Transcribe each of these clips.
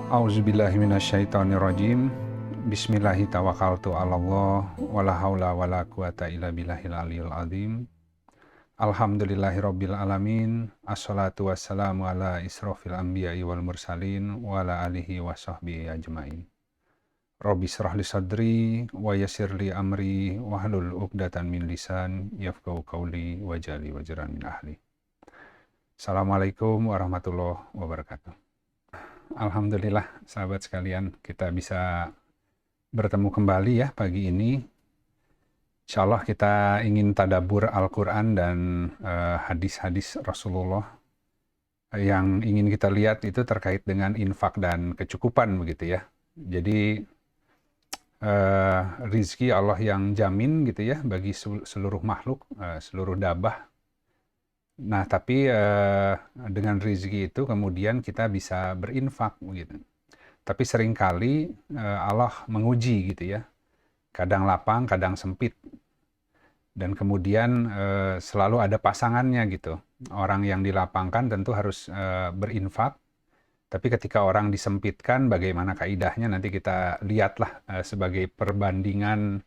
Auzubillahiminasyaitonirrajim. Bismillahirrahmanirrahim. Wala haula wala quwata illa billahil aliyil azim. Alhamdulillahirabbil alamin. Assalatu wassalamu ala israfil anbiya'i wal mursalin wa ala alihi wa sahbihi ajmain. Rabbi shrah li sadri wa yassir li amri wahlul 'uqdatam min lisan yafqahu qawli waj'alni wazran min ahli. Assalamualaikum warahmatullahi wabarakatuh. Alhamdulillah sahabat sekalian, kita bisa bertemu kembali ya pagi ini. Insya Allah kita ingin tadabbur Al-Quran dan hadis-hadis Rasulullah. Yang ingin kita lihat itu terkait dengan infak dan kecukupan begitu ya. Jadi rizki Allah yang jamin gitu ya bagi seluruh makhluk, seluruh dabah. Nah, tapi dengan rezeki itu kemudian kita bisa berinfak gitu. Tapi seringkali Allah menguji gitu ya. Kadang lapang, kadang sempit. Dan kemudian selalu ada pasangannya gitu. Orang yang dilapangkan tentu harus berinfak. Tapi ketika orang disempitkan, bagaimana kaidahnya nanti kita lihatlah sebagai perbandingan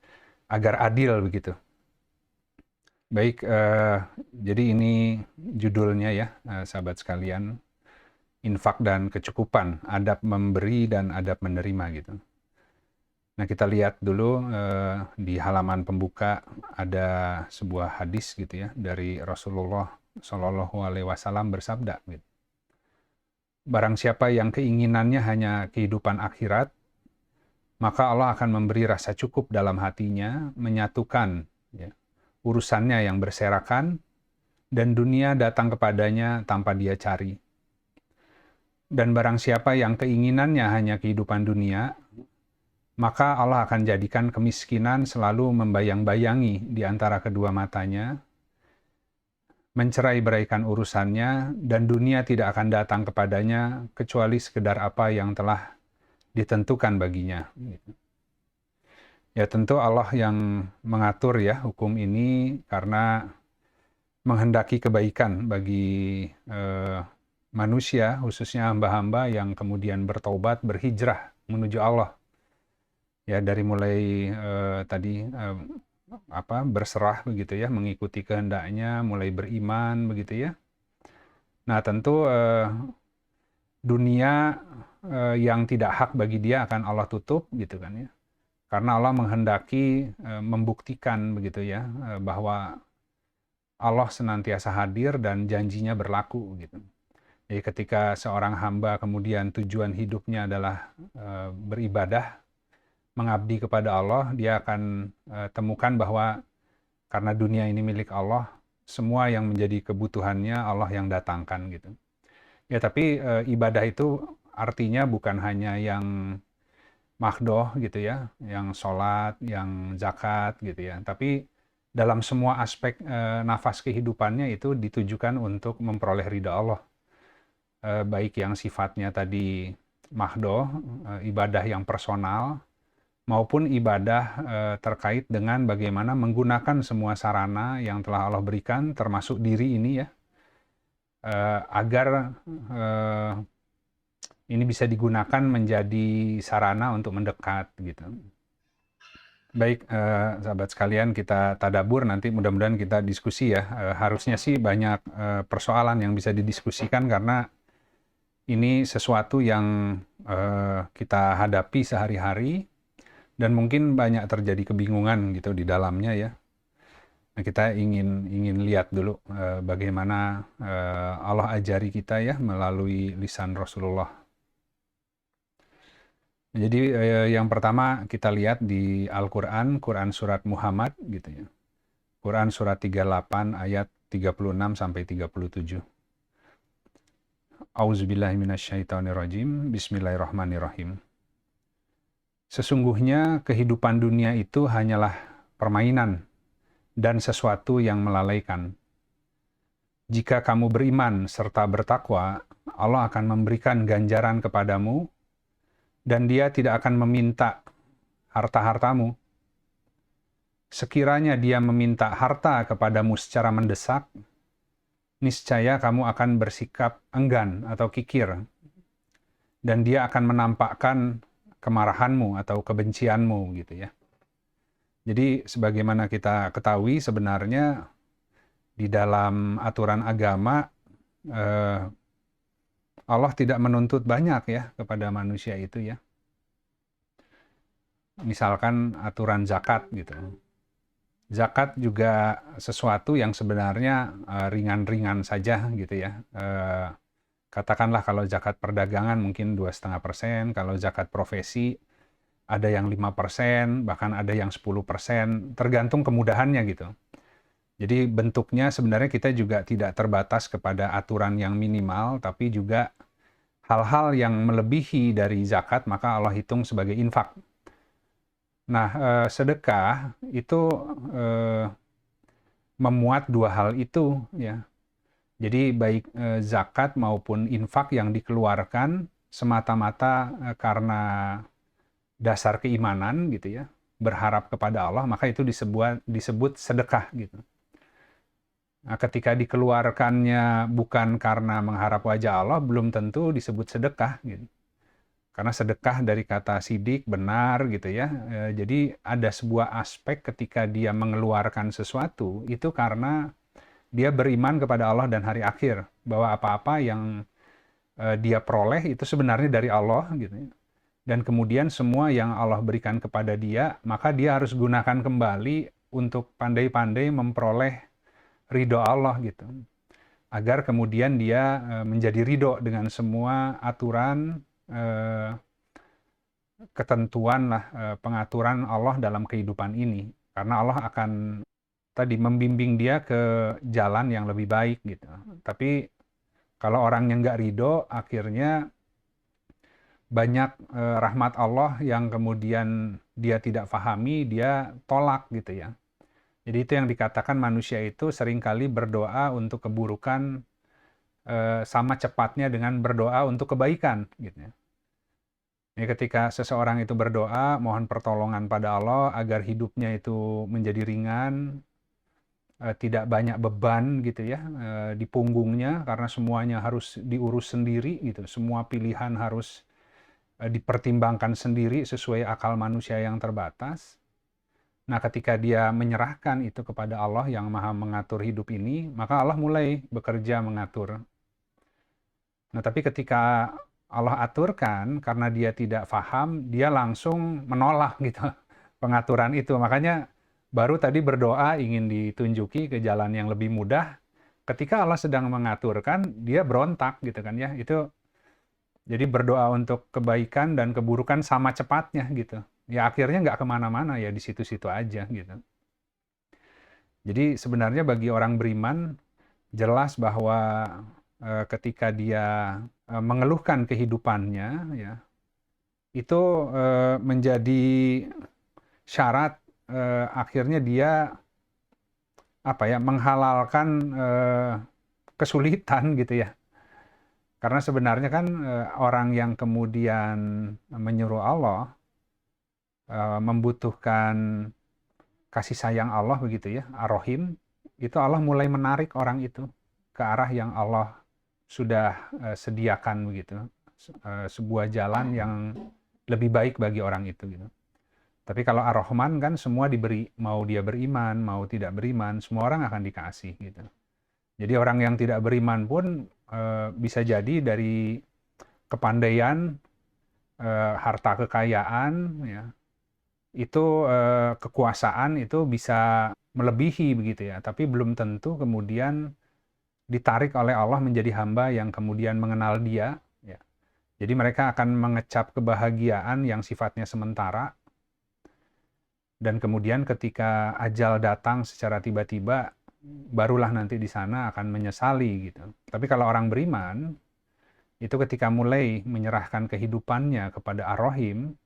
agar adil begitu. Baik, jadi ini judulnya ya, sahabat sekalian, infak dan kecukupan, adab memberi dan adab menerima gitu. Nah, kita lihat dulu di halaman pembuka ada sebuah hadis gitu ya dari Rasulullah Shallallahu Alaihi Wasallam bersabda gitu. Barang siapa yang keinginannya hanya kehidupan akhirat, maka Allah akan memberi rasa cukup dalam hatinya, menyatukan ya, urusannya yang berserakan, dan dunia datang kepadanya tanpa dia cari. Dan barang siapa yang keinginannya hanya kehidupan dunia, maka Allah akan jadikan kemiskinan selalu membayang-bayangi di antara kedua matanya, mencerai-beraikan urusannya, dan dunia tidak akan datang kepadanya kecuali sekedar apa yang telah ditentukan baginya. Ya tentu Allah yang mengatur ya hukum ini karena menghendaki kebaikan bagi manusia, khususnya hamba-hamba yang kemudian bertaubat, berhijrah menuju Allah. Ya dari mulai tadi berserah begitu ya, mengikuti kehendaknya, mulai beriman begitu ya. Nah tentu dunia yang tidak hak bagi dia akan Allah tutup gitu kan ya. Karena Allah menghendaki membuktikan begitu ya bahwa Allah senantiasa hadir dan janjinya berlaku gitu. Jadi ketika seorang hamba kemudian tujuan hidupnya adalah beribadah, mengabdi kepada Allah, dia akan temukan bahwa karena dunia ini milik Allah, semua yang menjadi kebutuhannya Allah yang datangkan gitu. Ya tapi ibadah itu artinya bukan hanya yang mahdoh gitu ya, yang sholat, yang zakat gitu ya. Tapi dalam semua aspek nafas kehidupannya itu ditujukan untuk memperoleh ridha Allah. Baik yang sifatnya tadi mahdoh, ibadah yang personal, maupun ibadah terkait dengan bagaimana menggunakan semua sarana yang telah Allah berikan, termasuk diri ini ya, agar ini bisa digunakan menjadi sarana untuk mendekat gitu. Baik, sahabat sekalian, kita tadabbur, nanti mudah-mudahan kita diskusi ya. Harusnya sih banyak persoalan yang bisa didiskusikan karena ini sesuatu yang kita hadapi sehari-hari dan mungkin banyak terjadi kebingungan gitu di dalamnya ya. Nah, kita ingin lihat dulu bagaimana Allah ajari kita ya melalui lisan Rasulullah. Jadi yang pertama kita lihat di Al-Quran, Quran Surat Muhammad gitu ya. Quran Surat 38 ayat 36 sampai 37. Auzubillahiminasyaitonirrajim. Bismillahirrahmanirrahim. Sesungguhnya kehidupan dunia itu hanyalah permainan dan sesuatu yang melalaikan. Jika kamu beriman serta bertakwa, Allah akan memberikan ganjaran kepadamu, dan Dia tidak akan meminta harta-hartamu. Sekiranya Dia meminta harta kepadamu secara mendesak, niscaya kamu akan bersikap enggan atau kikir. dan dia akan menampakkan kemarahanmu atau kebencianmu gitu ya. Jadi sebagaimana kita ketahui sebenarnya di dalam aturan agama Allah tidak menuntut banyak ya kepada manusia itu ya. Misalkan aturan zakat gitu. Zakat juga sesuatu yang sebenarnya ringan-ringan saja gitu ya. Katakanlah kalau zakat perdagangan mungkin 2,5%, kalau zakat profesi ada yang 5%, bahkan ada yang 10%, tergantung kemudahannya gitu. Jadi bentuknya sebenarnya kita juga tidak terbatas kepada aturan yang minimal, tapi juga hal-hal yang melebihi dari zakat maka Allah hitung sebagai infak. Nah, sedekah itu memuat dua hal itu ya. Jadi baik zakat maupun infak yang dikeluarkan semata-mata karena dasar keimanan gitu ya, berharap kepada Allah, maka itu disebut sedekah gitu. Nah, ketika dikeluarkannya bukan karena mengharap wajah Allah, belum tentu disebut sedekah gitu. Karena sedekah dari kata sidik, benar gitu ya. Jadi ada sebuah aspek ketika dia mengeluarkan sesuatu, itu karena dia beriman kepada Allah dan hari akhir. Bahwa apa-apa yang dia peroleh itu sebenarnya dari Allah gitu ya. Dan kemudian semua yang Allah berikan kepada dia, maka dia harus gunakan kembali untuk pandai-pandai memperoleh ridho Allah gitu. Agar kemudian dia menjadi ridho dengan semua aturan ketentuan lah pengaturan Allah dalam kehidupan ini, karena Allah akan tadi membimbing dia ke jalan yang lebih baik gitu. Tapi kalau orang yang nggak ridho, akhirnya banyak rahmat Allah yang kemudian dia tidak pahami, dia tolak gitu ya. Jadi itu yang dikatakan manusia itu seringkali berdoa untuk keburukan sama cepatnya dengan berdoa untuk kebaikan gitu ya. Ya, ketika seseorang itu berdoa, mohon pertolongan pada Allah agar hidupnya itu menjadi ringan, tidak banyak beban gitu ya di punggungnya, karena semuanya harus diurus sendiri gitu. Semua pilihan harus dipertimbangkan sendiri sesuai akal manusia yang terbatas. Nah, ketika dia menyerahkan itu kepada Allah yang Maha mengatur hidup ini, maka Allah mulai bekerja mengatur. Nah, tapi ketika Allah aturkan, karena dia tidak paham, dia langsung menolak gitu pengaturan itu. Makanya baru tadi berdoa ingin ditunjuki ke jalan yang lebih mudah. Ketika Allah sedang mengaturkan, dia berontak gitu kan ya. Itu jadi berdoa untuk kebaikan dan keburukan sama cepatnya gitu. Ya akhirnya nggak kemana-mana ya, di situ-situ aja gitu. Jadi sebenarnya bagi orang beriman, jelas bahwa ketika dia mengeluhkan kehidupannya ya, itu menjadi syarat akhirnya dia menghalalkan kesulitan gitu ya. Karena sebenarnya kan orang yang kemudian menyuruh Allah membutuhkan kasih sayang Allah begitu ya, Ar-Rahim, itu Allah mulai menarik orang itu ke arah yang Allah sudah sediakan begitu, sebuah jalan yang lebih baik bagi orang itu gitu. Tapi kalau Ar-Rahman kan semua diberi, mau dia beriman, mau tidak beriman, semua orang akan dikasih gitu. Jadi orang yang tidak beriman pun bisa jadi dari kepandaian, harta kekayaan, ya, itu kekuasaan itu bisa melebihi begitu ya. Tapi belum tentu kemudian ditarik oleh Allah menjadi hamba yang kemudian mengenal Dia. Ya. Jadi mereka akan mengecap kebahagiaan yang sifatnya sementara. Dan kemudian ketika ajal datang secara tiba-tiba, barulah nanti di sana akan menyesali gitu. Tapi kalau orang beriman, itu ketika mulai menyerahkan kehidupannya kepada Ar-Rahim,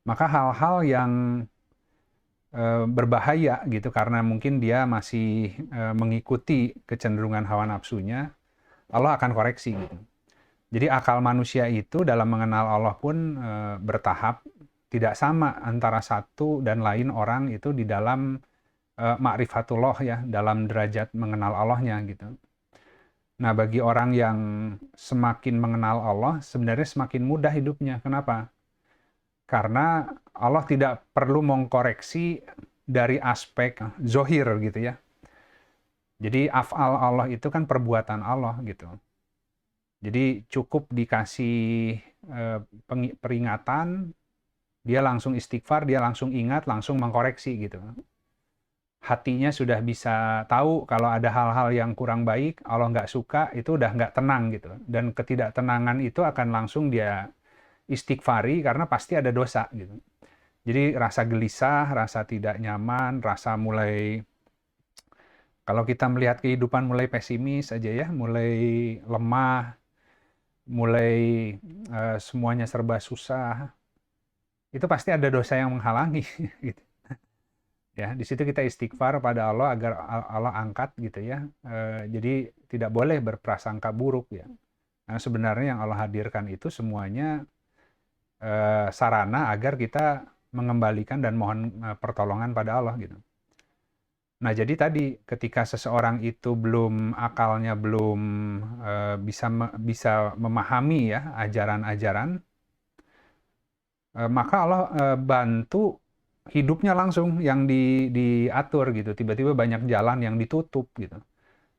maka hal-hal yang berbahaya gitu, karena mungkin dia masih mengikuti kecenderungan hawa nafsunya, Allah akan koreksi gitu. Jadi akal manusia itu dalam mengenal Allah pun bertahap, tidak sama antara satu dan lain orang itu di dalam ma'rifatullah ya, dalam derajat mengenal Allahnya gitu. Nah, bagi orang yang semakin mengenal Allah, sebenarnya semakin mudah hidupnya. Kenapa? Karena Allah tidak perlu mengkoreksi dari aspek zohir gitu ya. Jadi af'al Allah itu kan perbuatan Allah gitu. Jadi cukup dikasih peringatan, dia langsung istighfar, dia langsung ingat, langsung mengkoreksi gitu. Hatinya sudah bisa tahu kalau ada hal-hal yang kurang baik, Allah nggak suka, itu udah nggak tenang gitu. Dan ketidaktenangan itu akan langsung dia istighfari karena pasti ada dosa gitu. Jadi rasa gelisah, rasa tidak nyaman, rasa mulai, kalau kita melihat kehidupan mulai pesimis aja ya, mulai lemah, mulai semuanya serba susah, itu pasti ada dosa yang menghalangi gitu. Ya, di situ kita istighfar pada Allah agar Allah angkat gitu ya. Jadi tidak boleh berprasangka buruk ya. Karena sebenarnya yang Allah hadirkan itu semuanya sarana agar kita mengembalikan dan mohon pertolongan pada Allah gitu. Nah, jadi tadi ketika seseorang itu akalnya belum bisa memahami ya ajaran-ajaran, maka Allah bantu hidupnya langsung yang diatur gitu. Tiba-tiba banyak jalan yang ditutup gitu.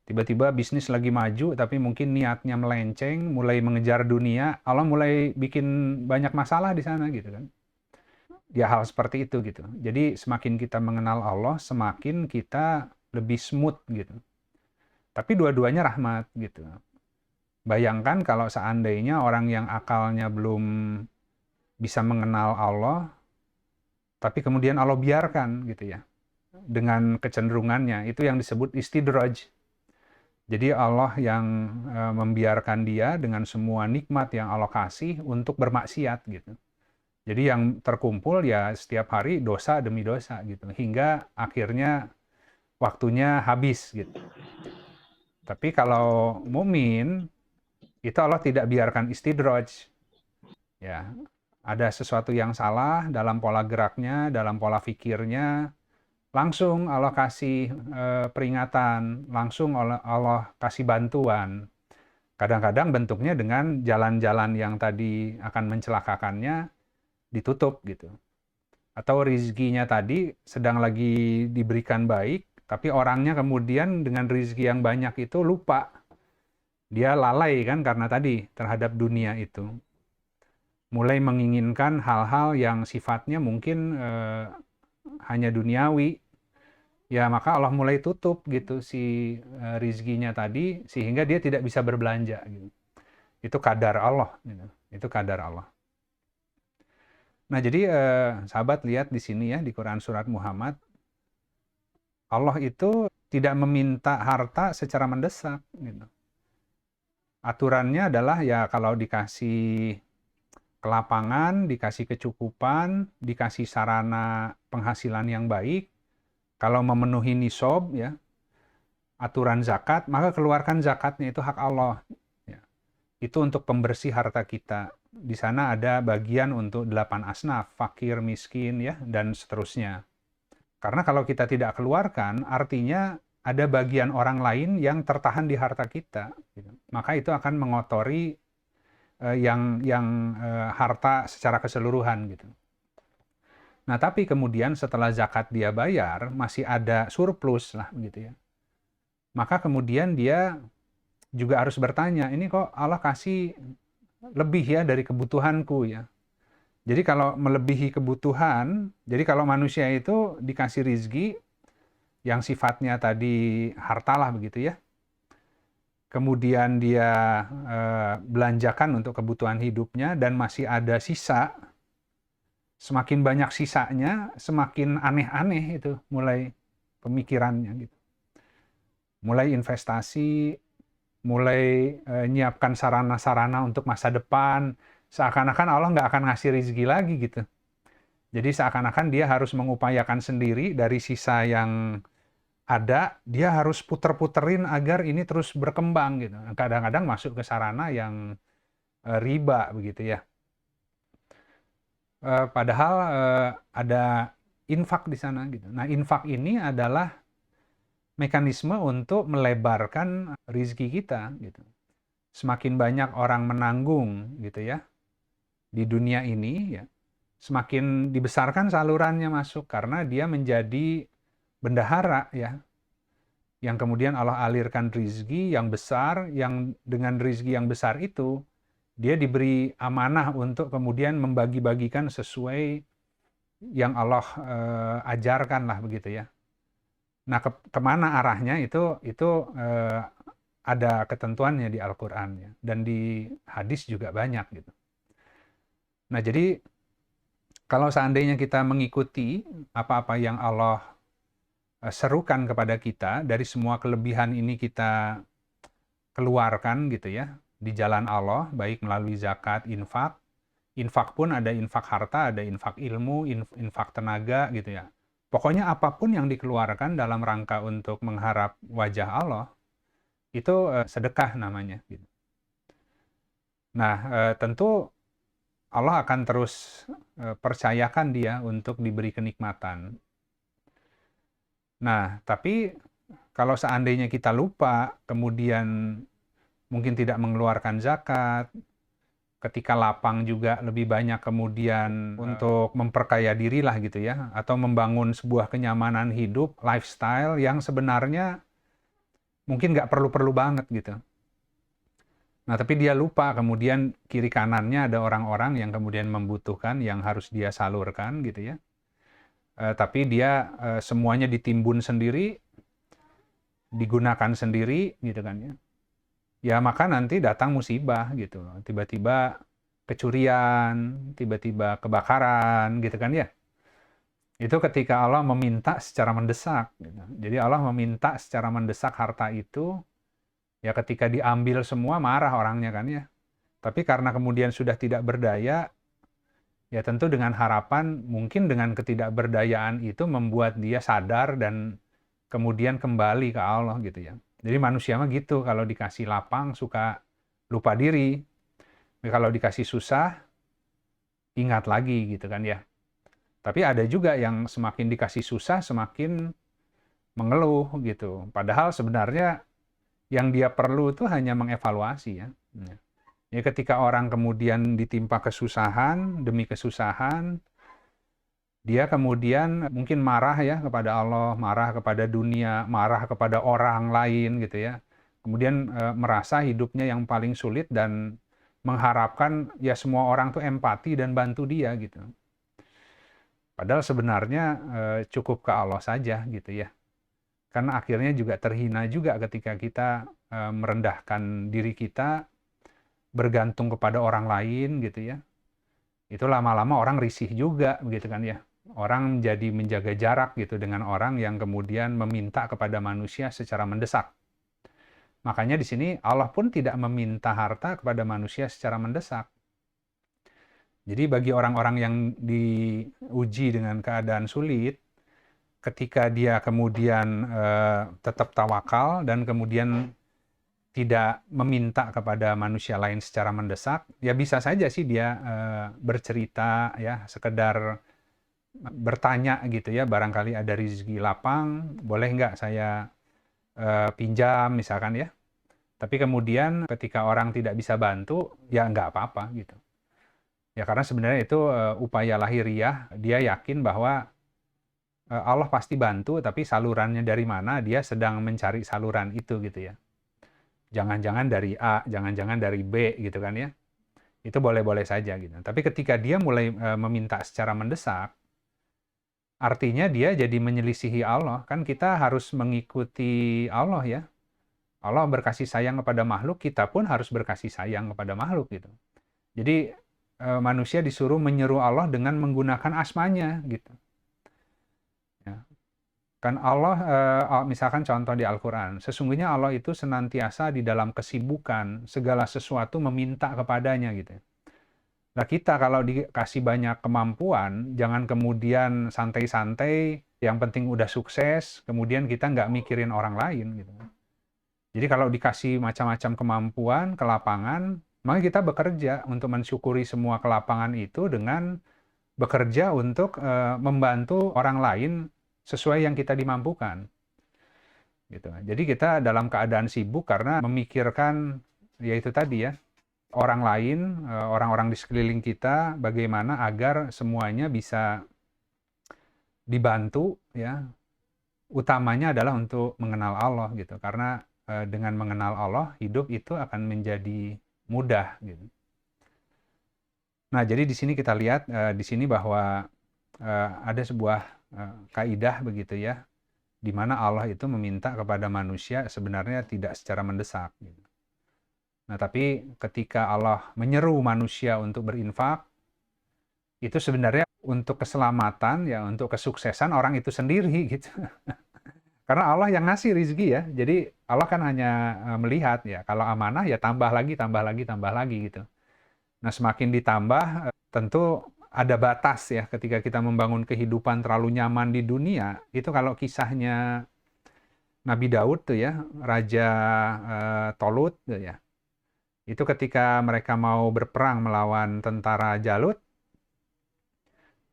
Tiba-tiba bisnis lagi maju, tapi mungkin niatnya melenceng, mulai mengejar dunia, Allah mulai bikin banyak masalah di sana gitu kan. Ya hal seperti itu gitu. Jadi semakin kita mengenal Allah, semakin kita lebih smooth gitu. Tapi dua-duanya rahmat gitu. Bayangkan kalau seandainya orang yang akalnya belum bisa mengenal Allah, tapi kemudian Allah biarkan gitu ya. Dengan kecenderungannya, itu yang disebut istidraj. Jadi Allah yang membiarkan dia dengan semua nikmat yang Allah kasih untuk bermaksiat gitu. Jadi yang terkumpul ya setiap hari dosa demi dosa gitu. Hingga akhirnya waktunya habis gitu. Tapi kalau mukmin itu Allah tidak biarkan istidraj. Ya, ada sesuatu yang salah dalam pola geraknya, dalam pola pikirnya, langsung Allah kasih peringatan, langsung Allah kasih bantuan. Kadang-kadang bentuknya dengan jalan-jalan yang tadi akan mencelakakannya ditutup gitu. Atau rizkinya tadi sedang lagi diberikan baik, tapi orangnya kemudian dengan rizki yang banyak itu lupa. Dia lalai kan karena tadi terhadap dunia itu. Mulai menginginkan hal-hal yang sifatnya mungkin hanya duniawi. Ya maka Allah mulai tutup gitu si rizkinya tadi sehingga dia tidak bisa berbelanja gitu. Itu kadar Allah gitu. Itu kadar Allah. Nah, jadi sahabat lihat di sini ya di Quran surat Muhammad, Allah itu tidak meminta harta secara mendesak gitu. Aturannya adalah ya kalau dikasih kelapangan, dikasih kecukupan, dikasih sarana penghasilan yang baik, kalau memenuhi nisab ya, aturan zakat, maka keluarkan zakatnya, itu hak Allah. Ya. Itu untuk pembersih harta kita. Di sana ada bagian untuk 8 asnaf, fakir, miskin ya, dan seterusnya. Karena kalau kita tidak keluarkan, artinya ada bagian orang lain yang tertahan di harta kita. Gitu. Maka itu akan mengotori yang harta secara keseluruhan gitu. Nah, tapi kemudian setelah zakat dia bayar, masih ada surplus lah gitu ya. Maka kemudian dia juga harus bertanya, ini kok Allah kasih lebih ya dari kebutuhanku ya. Jadi kalau melebihi kebutuhan, jadi kalau manusia itu dikasih rizki yang sifatnya tadi hartalah begitu ya, kemudian dia belanjakan untuk kebutuhan hidupnya dan masih ada sisa, semakin banyak sisanya, semakin aneh-aneh itu mulai pemikirannya gitu. Mulai investasi, mulai nyiapkan sarana-sarana untuk masa depan, seakan-akan Allah nggak akan ngasih rezeki lagi gitu. Jadi seakan-akan dia harus mengupayakan sendiri dari sisa yang ada, dia harus puter-puterin agar ini terus berkembang gitu. Kadang-kadang masuk ke sarana yang riba begitu ya. Padahal ada infak di sana gitu. Nah, infak ini adalah mekanisme untuk melebarkan rizki kita gitu. Semakin banyak orang menanggung gitu ya di dunia ini ya, semakin dibesarkan salurannya masuk karena dia menjadi bendahara ya, yang kemudian Allah alirkan rizki yang besar, yang dengan rizki yang besar itu dia diberi amanah untuk kemudian membagi-bagikan sesuai yang Allah ajarkan lah begitu ya. Nah, kemana arahnya itu ada ketentuannya di Al-Quran ya, dan di hadis juga banyak gitu. Nah, jadi kalau seandainya kita mengikuti apa-apa yang Allah serukan kepada kita, dari semua kelebihan ini kita keluarkan gitu ya, di jalan Allah, baik melalui zakat, infak. Infak pun ada infak harta, ada infak ilmu, infak tenaga gitu ya. Pokoknya apapun yang dikeluarkan dalam rangka untuk mengharap wajah Allah, itu sedekah namanya gitu. Nah, tentu Allah akan terus percayakan dia untuk diberi kenikmatan. Nah, tapi kalau seandainya kita lupa, kemudian mungkin tidak mengeluarkan zakat, ketika lapang juga lebih banyak kemudian untuk memperkaya diri lah gitu ya, atau membangun sebuah kenyamanan hidup, lifestyle yang sebenarnya mungkin nggak perlu-perlu banget gitu. Nah, tapi dia lupa kemudian kiri kanannya ada orang-orang yang kemudian membutuhkan, yang harus dia salurkan gitu ya. Tapi dia semuanya ditimbun sendiri, digunakan sendiri gitu kan ya. Ya maka nanti datang musibah gitu. Tiba-tiba kecurian, tiba-tiba kebakaran gitu kan ya. Itu ketika Allah meminta secara mendesak gitu. Jadi Allah meminta secara mendesak harta itu, ya ketika diambil semua marah orangnya kan ya. Tapi karena kemudian sudah tidak berdaya, ya tentu dengan harapan mungkin dengan ketidakberdayaan itu membuat dia sadar dan kemudian kembali ke Allah gitu ya. Jadi manusia mah gitu, kalau dikasih lapang suka lupa diri. Kalau dikasih susah, ingat lagi gitu kan ya. Tapi ada juga yang semakin dikasih susah, semakin mengeluh gitu. Padahal sebenarnya yang dia perlu itu hanya mengevaluasi ya. Ya ketika orang kemudian ditimpa kesusahan demi kesusahan, dia kemudian mungkin marah ya kepada Allah, marah kepada dunia, marah kepada orang lain gitu ya. Kemudian merasa hidupnya yang paling sulit dan mengharapkan ya semua orang tuh empati dan bantu dia gitu. Padahal sebenarnya cukup ke Allah saja gitu ya. Karena akhirnya juga terhina juga ketika kita merendahkan diri kita, bergantung kepada orang lain gitu ya. Itu lama-lama orang risih juga begitu kan ya. Orang jadi menjaga jarak gitu dengan orang yang kemudian meminta kepada manusia secara mendesak. Makanya di sini Allah pun tidak meminta harta kepada manusia secara mendesak. Jadi bagi orang-orang yang diuji dengan keadaan sulit, ketika dia kemudian tetap tawakal dan kemudian tidak meminta kepada manusia lain secara mendesak, ya bisa saja sih dia bercerita ya, sekedar bertanya gitu ya, barangkali ada rezeki lapang, boleh nggak saya pinjam misalkan ya. Tapi kemudian ketika orang tidak bisa bantu, ya nggak apa-apa gitu. Ya karena sebenarnya itu upaya lahiriah, dia yakin bahwa Allah pasti bantu, tapi salurannya dari mana, dia sedang mencari saluran itu gitu ya. Jangan-jangan dari A, jangan-jangan dari B gitu kan ya. Itu boleh-boleh saja gitu. Tapi ketika dia mulai meminta secara mendesak, artinya dia jadi menyelisihi Allah. Kan kita harus mengikuti Allah ya. Allah berkasih sayang kepada makhluk, kita pun harus berkasih sayang kepada makhluk gitu. Jadi manusia disuruh menyeru Allah dengan menggunakan asmanya gitu. Ya. Kan Allah, misalkan contoh di Al-Quran, sesungguhnya Allah itu senantiasa di dalam kesibukan, segala sesuatu meminta kepadanya gitu. Nah kita kalau dikasih banyak kemampuan, jangan kemudian santai-santai, yang penting udah sukses, kemudian kita nggak mikirin orang lain gitu. Jadi kalau dikasih macam-macam kemampuan, kelapangan, maka kita bekerja untuk mensyukuri semua kelapangan itu dengan bekerja untuk membantu orang lain sesuai yang kita dimampukan. gitu. Jadi kita dalam keadaan sibuk karena memikirkan yaitu tadi ya, orang lain, orang-orang di sekeliling kita, bagaimana agar semuanya bisa dibantu ya. Utamanya adalah untuk mengenal Allah gitu. Karena dengan mengenal Allah, hidup itu akan menjadi mudah gitu. Nah, jadi di sini kita lihat di sini bahwa ada sebuah kaidah begitu ya, di mana Allah itu meminta kepada manusia sebenarnya tidak secara mendesak gitu. Nah, tapi ketika Allah menyeru manusia untuk berinfak, itu sebenarnya untuk keselamatan ya, untuk kesuksesan orang itu sendiri gitu. Karena Allah yang ngasih rizki ya, jadi Allah kan hanya melihat ya, kalau amanah ya tambah lagi, tambah lagi, tambah lagi gitu. Nah, semakin ditambah, tentu ada batas ya ketika kita membangun kehidupan terlalu nyaman di dunia. Itu kalau kisahnya Nabi Daud tuh ya, Raja Tolut tuh ya. Itu ketika mereka mau berperang melawan tentara Jalut,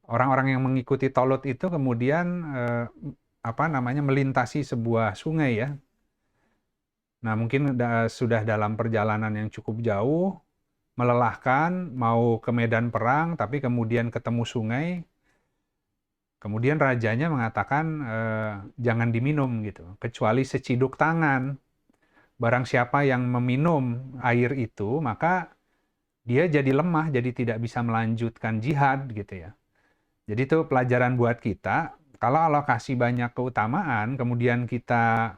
orang-orang yang mengikuti Tolut itu kemudian melintasi sebuah sungai ya. Nah, mungkin sudah dalam perjalanan yang cukup jauh, melelahkan, mau ke medan perang, tapi kemudian ketemu sungai. Kemudian rajanya mengatakan jangan diminum gitu, kecuali seciduk tangan. Barang siapa yang meminum air itu, maka dia jadi lemah, jadi tidak bisa melanjutkan jihad gitu ya. Jadi itu pelajaran buat kita, kalau Allah kasih banyak keutamaan, kemudian kita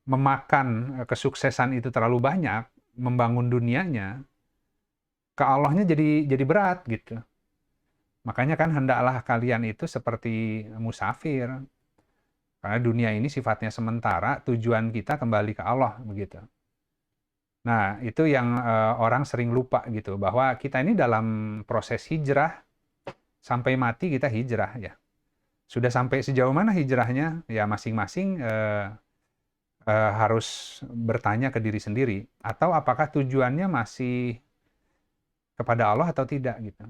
memakan kesuksesan itu terlalu banyak, membangun dunianya, ke Allahnya jadi berat gitu. Makanya kan hendaklah kalian itu seperti musafir. Karena dunia ini sifatnya sementara, tujuan kita kembali ke Allah begitu. Nah, itu yang orang sering lupa gitu, bahwa kita ini dalam proses hijrah, sampai mati kita hijrah ya. Sudah sampai sejauh mana hijrahnya? Ya masing-masing harus bertanya ke diri sendiri. Atau apakah tujuannya masih kepada Allah atau tidak gitu.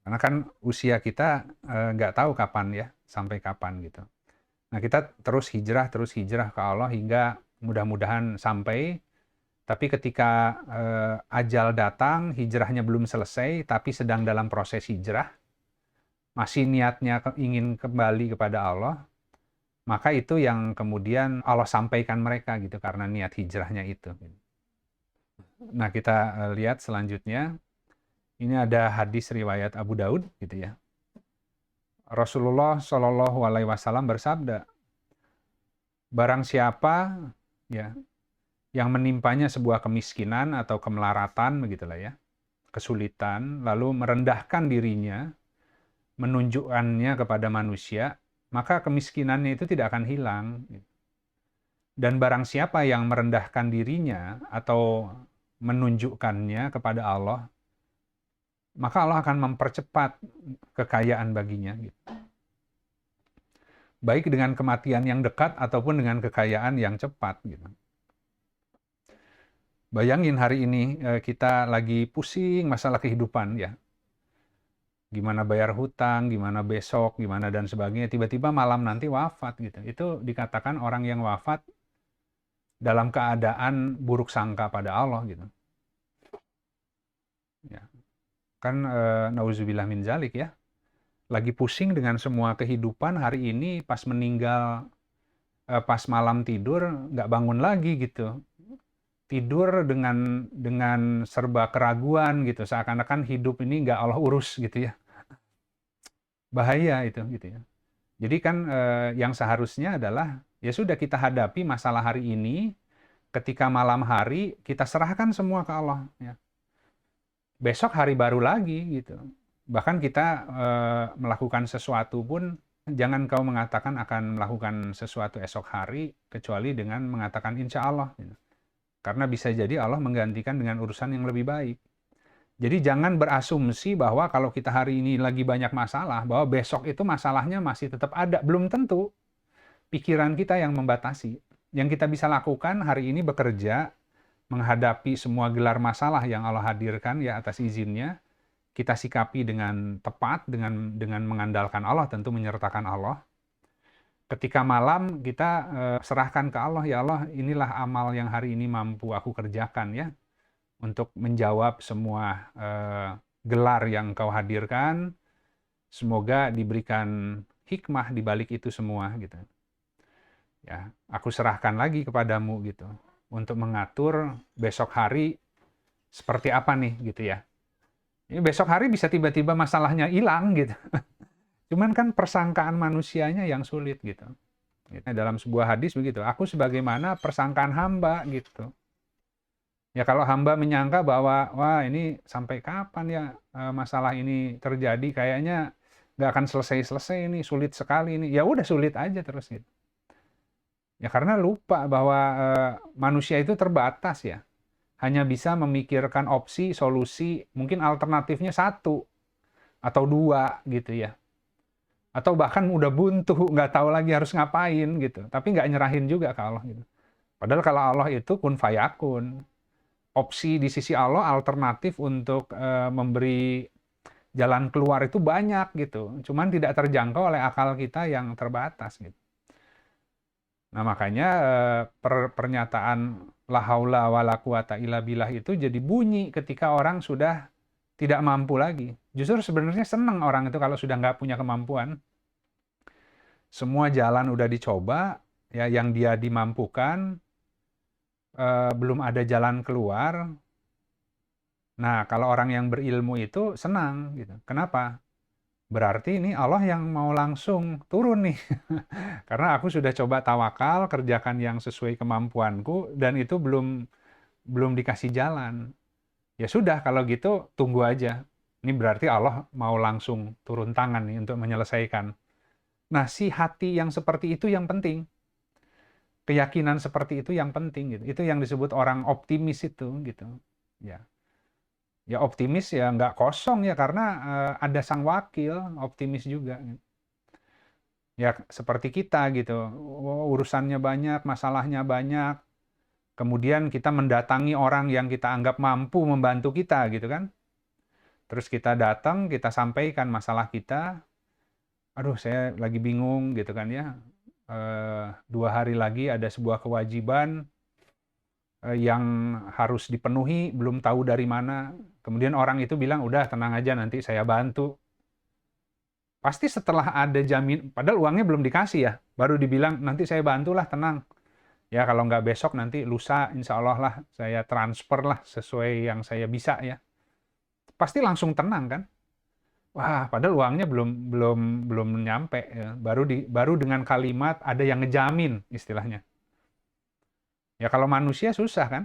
Karena kan usia kita nggak tahu kapan ya, sampai kapan gitu. Nah, kita terus hijrah ke Allah hingga mudah-mudahan sampai. Tapi ketika ajal datang, hijrahnya belum selesai, tapi sedang dalam proses hijrah, masih niatnya ingin kembali kepada Allah, maka itu yang kemudian Allah sampaikan mereka gitu, karena niat hijrahnya itu. Nah, kita lihat selanjutnya. Ini ada hadis riwayat Abu Daud gitu ya. Rasulullah Shallallahu Alaihi Wasallam bersabda, barang siapa ya yang menimpanya sebuah kemiskinan atau kemelaratan begitulah ya, kesulitan, lalu merendahkan dirinya, menunjukkannya kepada manusia, maka kemiskinannya itu tidak akan hilang. Dan barang siapa yang merendahkan dirinya atau menunjukkannya kepada Allah, maka Allah akan mempercepat kekayaan baginya. Baik dengan kematian yang dekat ataupun dengan kekayaan yang cepat. Gitu. Bayangin hari ini kita lagi pusing masalah kehidupan ya. Gimana bayar hutang, gimana besok, gimana dan sebagainya. Tiba-tiba malam nanti wafat gitu. Itu dikatakan orang yang wafat dalam keadaan buruk sangka pada Allah gitu. Ya. Kan nauzubillah min zalik ya. Lagi pusing dengan semua kehidupan hari ini, pas meninggal, pas malam tidur nggak bangun lagi gitu. Tidur dengan serba keraguan gitu, seakan-akan hidup ini nggak Allah urus gitu ya. Bahaya itu gitu ya. Jadi kan yang seharusnya adalah ya sudah kita hadapi masalah hari ini, ketika malam hari kita serahkan semua ke Allah ya. Besok hari baru lagi gitu. Bahkan kita melakukan sesuatu pun jangan kau mengatakan akan melakukan sesuatu esok hari kecuali dengan mengatakan insya Allah gitu. Karena bisa jadi Allah menggantikan dengan urusan yang lebih baik. Jadi jangan berasumsi bahwa kalau kita hari ini lagi banyak masalah, bahwa besok itu masalahnya masih tetap ada. Belum tentu. Pikiran kita yang membatasi. Yang kita bisa lakukan hari ini bekerja, menghadapi semua gelar masalah yang Allah hadirkan ya atas izinnya. Kita sikapi dengan tepat, dengan mengandalkan Allah, tentu menyertakan Allah. ketika malam kita serahkan ke Allah, ya Allah, inilah amal yang hari ini mampu aku kerjakan ya, untuk menjawab semua gelar yang Kau hadirkan. Semoga diberikan hikmah di balik itu semua gitu. Ya, aku serahkan lagi kepadamu gitu untuk mengatur besok hari seperti apa nih gitu ya. Ini besok hari bisa tiba-tiba masalahnya hilang gitu. Cuman kan persangkaan manusianya yang sulit gitu. Dalam sebuah hadis begitu, aku sebagaimana persangkaan hamba gitu. Ya kalau hamba menyangka bahwa wah ini sampai kapan ya masalah ini terjadi, kayaknya nggak akan selesai-selesai ini, sulit sekali ini. Ya udah sulit aja terus gitu. Ya karena lupa bahwa manusia itu terbatas ya. Hanya bisa memikirkan opsi, solusi, mungkin alternatifnya satu atau dua gitu ya. Atau bahkan udah buntu, nggak tahu lagi harus ngapain gitu. Tapi nggak nyerahin juga ke Allah gitu. Padahal kalau Allah itu kun fayakun. Opsi di sisi Allah, alternatif untuk memberi jalan keluar itu banyak gitu. Cuman tidak terjangkau oleh akal kita yang terbatas gitu. Nah makanya pernyataan la haula wala quwata illa billah itu jadi bunyi ketika orang sudah tidak mampu lagi. Justru sebenarnya senang orang itu kalau sudah nggak punya kemampuan. Semua jalan udah dicoba, ya yang dia dimampukan, belum ada jalan keluar. Nah, kalau orang yang berilmu itu senang gitu. Kenapa? Berarti ini Allah yang mau langsung turun nih. Karena aku sudah coba tawakal, kerjakan yang sesuai kemampuanku, dan itu belum dikasih jalan. Ya sudah, kalau gitu tunggu aja. Ini berarti Allah mau langsung turun tangan nih untuk menyelesaikan. Nah, si hati yang seperti itu yang penting. Keyakinan seperti itu yang penting gitu. Itu yang disebut orang optimis itu gitu. Ya. Ya optimis ya nggak kosong ya karena ada sang wakil optimis juga. Ya seperti kita gitu. Urusannya banyak, masalahnya banyak. Kemudian kita mendatangi orang yang kita anggap mampu membantu kita gitu kan. Terus kita datang, kita sampaikan masalah kita. Aduh, saya lagi bingung gitu kan ya. 2 hari lagi ada sebuah kewajiban yang harus dipenuhi, belum tahu dari mana. Kemudian orang itu bilang, udah tenang aja nanti saya bantu. Pasti setelah ada jamin, padahal uangnya belum dikasih ya, baru dibilang nanti saya bantulah, tenang. Ya kalau nggak besok nanti lusa, insya Allah lah saya transfer lah sesuai yang saya bisa ya. Pasti langsung tenang kan? Wah, padahal uangnya belum belum belum nyampe ya. Baru dengan kalimat ada yang ngejamin istilahnya. Ya kalau manusia susah kan?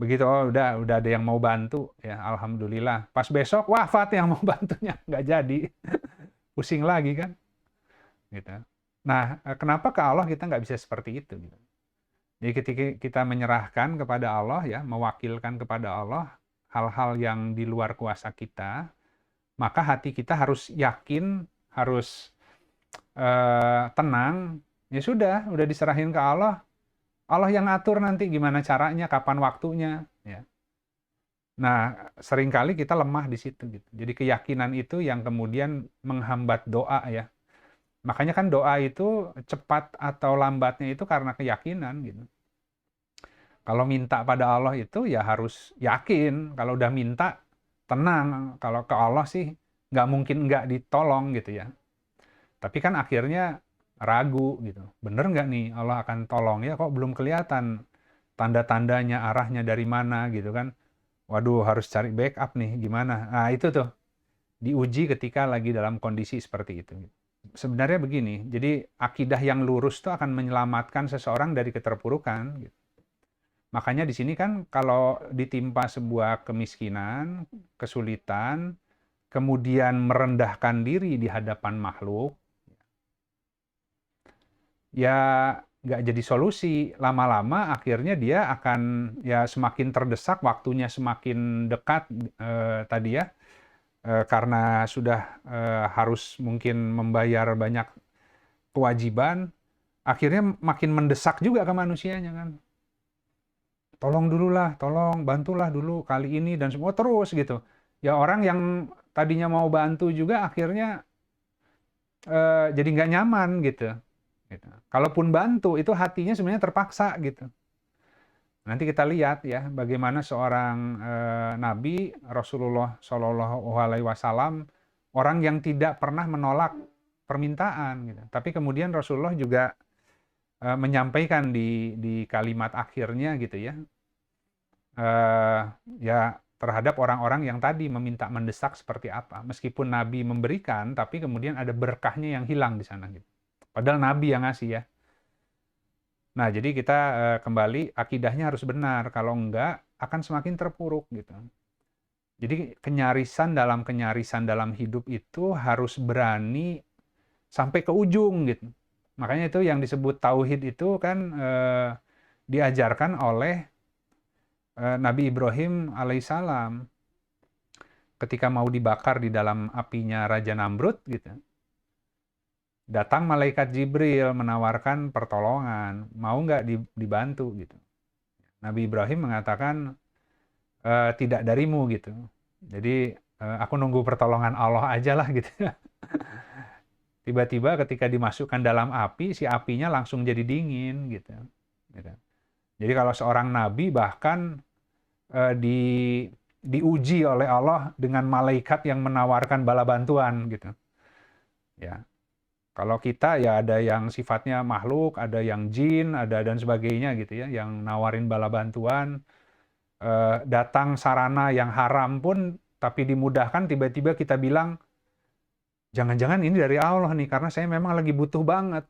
Begitu oh udah ada yang mau bantu ya alhamdulillah. Pas besok wafat yang mau bantunya nggak jadi. Pusing lagi kan? Gitu. Nah, kenapa ke Allah kita nggak bisa seperti itu gitu. Jadi ketika kita menyerahkan kepada Allah ya, mewakilkan kepada Allah hal-hal yang di luar kuasa kita, maka hati kita harus yakin, harus tenang. Ya sudah diserahin ke Allah. Allah yang ngatur nanti gimana caranya, kapan waktunya. Ya. Nah, seringkali kita lemah di situ. Gitu. Jadi keyakinan itu yang kemudian menghambat doa ya. Makanya kan doa itu cepat atau lambatnya itu karena keyakinan gitu. Kalau minta pada Allah itu ya harus yakin. Kalau udah minta, tenang. Kalau ke Allah sih nggak mungkin nggak ditolong gitu ya. Tapi kan akhirnya ragu gitu. Bener nggak nih Allah akan tolong? Ya kok belum kelihatan tanda-tandanya, arahnya dari mana gitu kan. Waduh harus cari backup nih gimana. Nah itu tuh diuji ketika lagi dalam kondisi seperti itu. Sebenarnya begini, jadi akidah yang lurus itu akan menyelamatkan seseorang dari keterpurukan. Gitu. Makanya di sini kan kalau ditimpa sebuah kemiskinan, kesulitan, kemudian merendahkan diri di hadapan makhluk, ya nggak jadi solusi. Lama-lama akhirnya dia akan ya semakin terdesak, waktunya semakin dekat tadi ya, karena sudah harus mungkin membayar banyak kewajiban, akhirnya makin mendesak juga ke manusianya kan. Tolong dulu lah, tolong bantulah dulu kali ini dan semua terus gitu. Ya orang yang tadinya mau bantu juga akhirnya jadi nggak nyaman gitu. Kalaupun bantu, itu hatinya sebenarnya terpaksa gitu. Nanti kita lihat ya bagaimana seorang Nabi Rasulullah Shallallahu Alaihi Wasallam, orang yang tidak pernah menolak permintaan gitu. Tapi kemudian Rasulullah juga menyampaikan di kalimat akhirnya gitu ya, ya terhadap orang-orang yang tadi meminta mendesak seperti apa. Meskipun Nabi memberikan, tapi kemudian ada berkahnya yang hilang di sana gitu. Padahal Nabi yang ngasih ya. Nah, jadi kita kembali akidahnya harus benar. Kalau enggak, akan semakin terpuruk gitu. Jadi kenyarisan dalam hidup itu harus berani sampai ke ujung gitu. Makanya itu yang disebut tauhid itu kan diajarkan oleh Nabi Ibrahim alaihissalam ketika mau dibakar di dalam apinya Raja Namrud gitu. Datang malaikat Jibril menawarkan pertolongan, mau nggak dibantu gitu. Nabi Ibrahim mengatakan tidak darimu gitu. Jadi aku nunggu pertolongan Allah aja lah gitu. Tiba-tiba ketika dimasukkan dalam api, si apinya langsung jadi dingin gitu. Jadi kalau seorang nabi bahkan diuji oleh Allah dengan malaikat yang menawarkan bala bantuan gitu. Ya. Kalau kita ya ada yang sifatnya makhluk, ada yang jin, ada dan sebagainya gitu ya, yang nawarin bala bantuan, datang sarana yang haram pun, tapi dimudahkan, tiba-tiba kita bilang, jangan-jangan ini dari Allah nih, karena saya memang lagi butuh banget.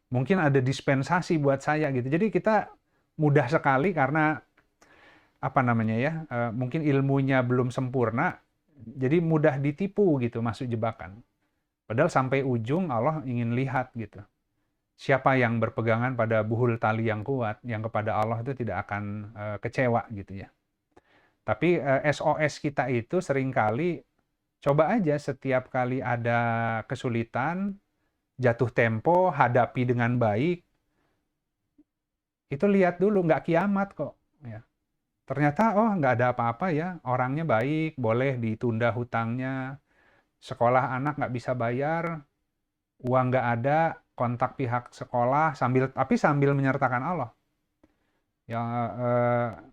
Mungkin ada dispensasi buat saya gitu. Jadi kita mudah sekali karena apa namanya ya, mungkin ilmunya belum sempurna, jadi mudah ditipu gitu, masuk jebakan. Padahal sampai ujung Allah ingin lihat gitu. Siapa yang berpegangan pada buhul tali yang kuat, yang kepada Allah itu tidak akan kecewa gitu ya. Tapi SOS kita itu seringkali, coba aja setiap kali ada kesulitan, jatuh tempo, hadapi dengan baik, itu lihat dulu, nggak kiamat kok. Ya. Ternyata, oh nggak ada apa-apa ya, orangnya baik, boleh ditunda hutangnya, sekolah anak nggak bisa bayar, uang nggak ada, kontak pihak sekolah, tapi sambil menyertakan Allah. Yang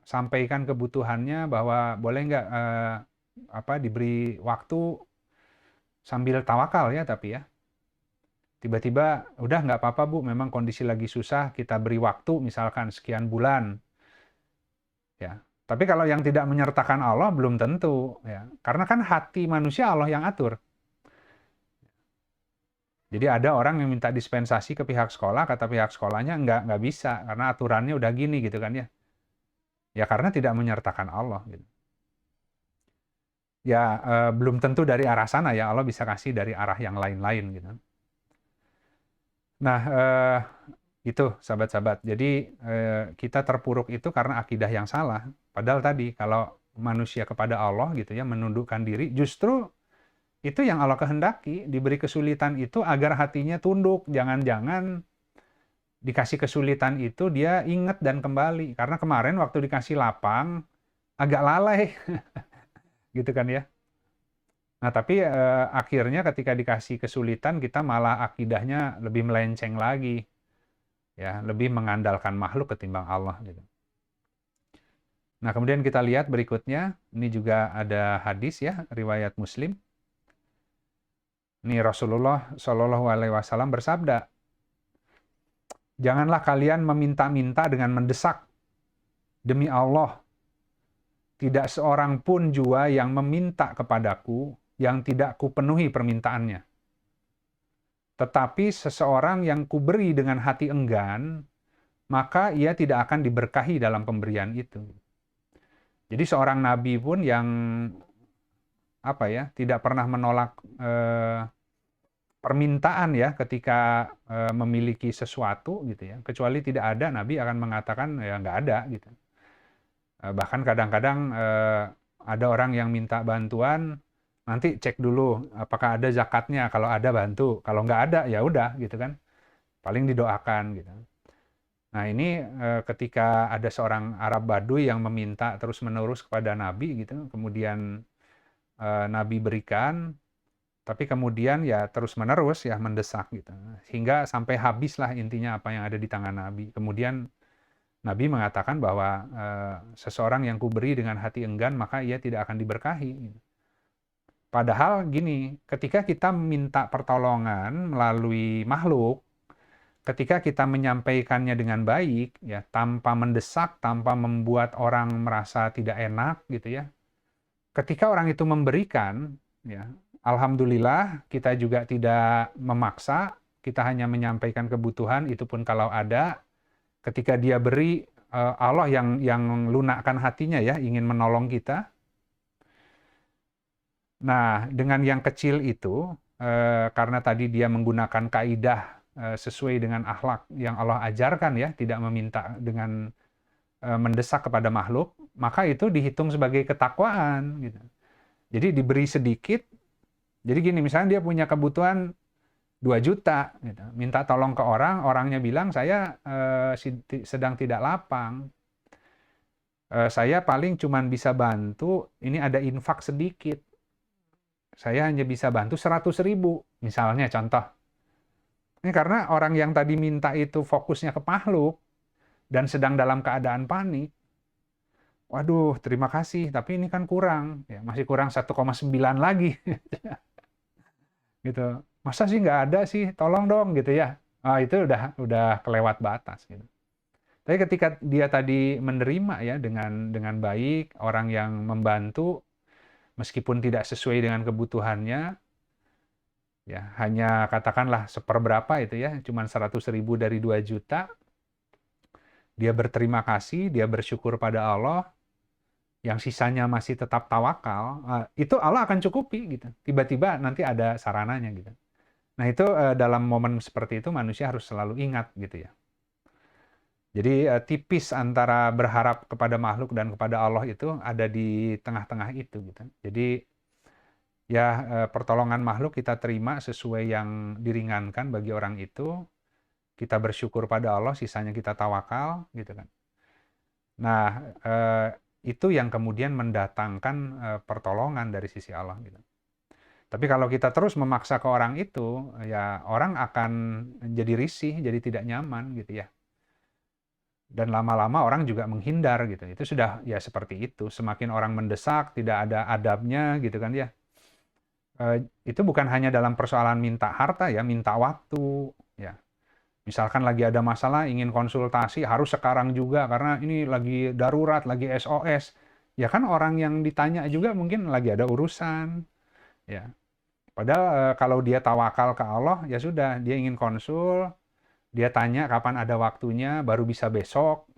sampaikan kebutuhannya bahwa boleh nggak diberi waktu sambil tawakal ya, tapi ya. Tiba-tiba, udah nggak apa-apa Bu, memang kondisi lagi susah, kita beri waktu misalkan sekian bulan. Ya. Tapi kalau yang tidak menyertakan Allah belum tentu ya. Karena kan hati manusia Allah yang atur. Jadi ada orang yang minta dispensasi ke pihak sekolah, kata pihak sekolahnya nggak bisa karena aturannya udah gini gitu kan ya. Ya karena tidak menyertakan Allah gitu. Ya belum tentu dari arah sana ya, Allah bisa kasih dari arah yang lain-lain gitu. Nah, itu sahabat-sahabat. Jadi kita terpuruk itu karena akidah yang salah. Padahal tadi kalau manusia kepada Allah gitu ya, menundukkan diri, justru itu yang Allah kehendaki, diberi kesulitan itu agar hatinya tunduk. Jangan-jangan dikasih kesulitan itu dia ingat dan kembali. Karena kemarin waktu dikasih lapang, agak lalai. Gitu kan ya. Nah, tapi akhirnya ketika dikasih kesulitan, kita malah akidahnya lebih melenceng lagi. Ya, lebih mengandalkan makhluk ketimbang Allah gitu. Nah, kemudian kita lihat berikutnya, ini juga ada hadis ya, riwayat Muslim. Ini Rasulullah Shallallahu Alaihi Wasallam bersabda, janganlah kalian meminta-minta dengan mendesak. Demi Allah, tidak seorang pun jua yang meminta kepadaku yang tidak kupenuhi permintaannya. Tetapi seseorang yang kuberi dengan hati enggan, maka ia tidak akan diberkahi dalam pemberian itu. Jadi seorang nabi pun yang tidak pernah menolak permintaan ya ketika memiliki sesuatu gitu ya, kecuali tidak ada, nabi akan mengatakan ya nggak ada gitu. Bahkan kadang-kadang ada orang yang minta bantuan, nanti cek dulu apakah ada zakatnya, kalau ada bantu, kalau nggak ada ya udah gitu kan, paling didoakan gitu. Nah ini ketika ada seorang Arab Baduy yang meminta terus-menerus kepada Nabi gitu, kemudian Nabi berikan, Tapi kemudian ya terus-menerus ya mendesak gitu. Hingga sampai habislah intinya apa yang ada di tangan Nabi. Kemudian Nabi mengatakan bahwa seseorang yang kuberi dengan hati enggan maka ia tidak akan diberkahi. Gitu. Padahal gini, ketika kita minta pertolongan melalui makhluk, ketika kita menyampaikannya dengan baik, ya tanpa mendesak, tanpa membuat orang merasa tidak enak, gitu ya. Ketika orang itu memberikan, ya, alhamdulillah kita juga tidak memaksa, kita hanya menyampaikan kebutuhan, itu pun kalau ada. Ketika dia beri, Allah yang lunakkan hatinya ya, ingin menolong kita. Nah, dengan yang kecil itu, karena tadi dia menggunakan kaidah sesuai dengan akhlak yang Allah ajarkan ya, tidak meminta dengan mendesak kepada makhluk, maka itu dihitung sebagai ketakwaan gitu. Jadi diberi sedikit. Jadi gini, misalnya dia punya kebutuhan 2 juta gitu. Minta tolong ke orang, orangnya bilang saya sedang tidak lapang. Saya paling cuman bisa bantu, ini ada infak sedikit. Saya hanya bisa bantu 100.000, misalnya contoh. Ini karena orang yang tadi minta itu fokusnya ke makhluk dan sedang dalam keadaan panik. Waduh, terima kasih, tapi ini kan kurang, ya, masih kurang 1,9 lagi, gitu. Masa sih nggak ada sih, tolong dong, gitu ya. Itu udah kelewat batas, gitu. Tapi ketika dia tadi menerima ya dengan baik, orang yang membantu, meskipun tidak sesuai dengan kebutuhannya, ya hanya katakanlah seperberapa itu ya, cuma 100.000 dari 2 juta, dia berterima kasih, dia bersyukur pada Allah, yang sisanya masih tetap tawakal, itu Allah akan cukupi gitu. Tiba-tiba nanti ada sarananya gitu. Nah itu dalam momen seperti itu manusia harus selalu ingat gitu ya. Jadi tipis antara berharap kepada makhluk dan kepada Allah itu ada di tengah-tengah itu gitu. Jadi ya pertolongan makhluk kita terima sesuai yang diringankan bagi orang itu. Kita bersyukur pada Allah, sisanya kita tawakal gitu kan. Nah, itu yang kemudian mendatangkan pertolongan dari sisi Allah gitu. Tapi kalau kita terus memaksa ke orang itu, ya orang akan jadi risih, jadi tidak nyaman gitu ya. Dan lama-lama orang juga menghindar gitu. Itu sudah ya seperti itu. Semakin orang mendesak, tidak ada adabnya gitu kan ya. Itu bukan hanya dalam persoalan minta harta ya, minta waktu ya. Misalkan lagi ada masalah, ingin konsultasi, harus sekarang juga karena ini lagi darurat, lagi SOS. Ya kan orang yang ditanya juga mungkin lagi ada urusan. Ya. Padahal kalau dia tawakal ke Allah, ya sudah, dia ingin konsul, dia tanya kapan ada waktunya, baru bisa besok.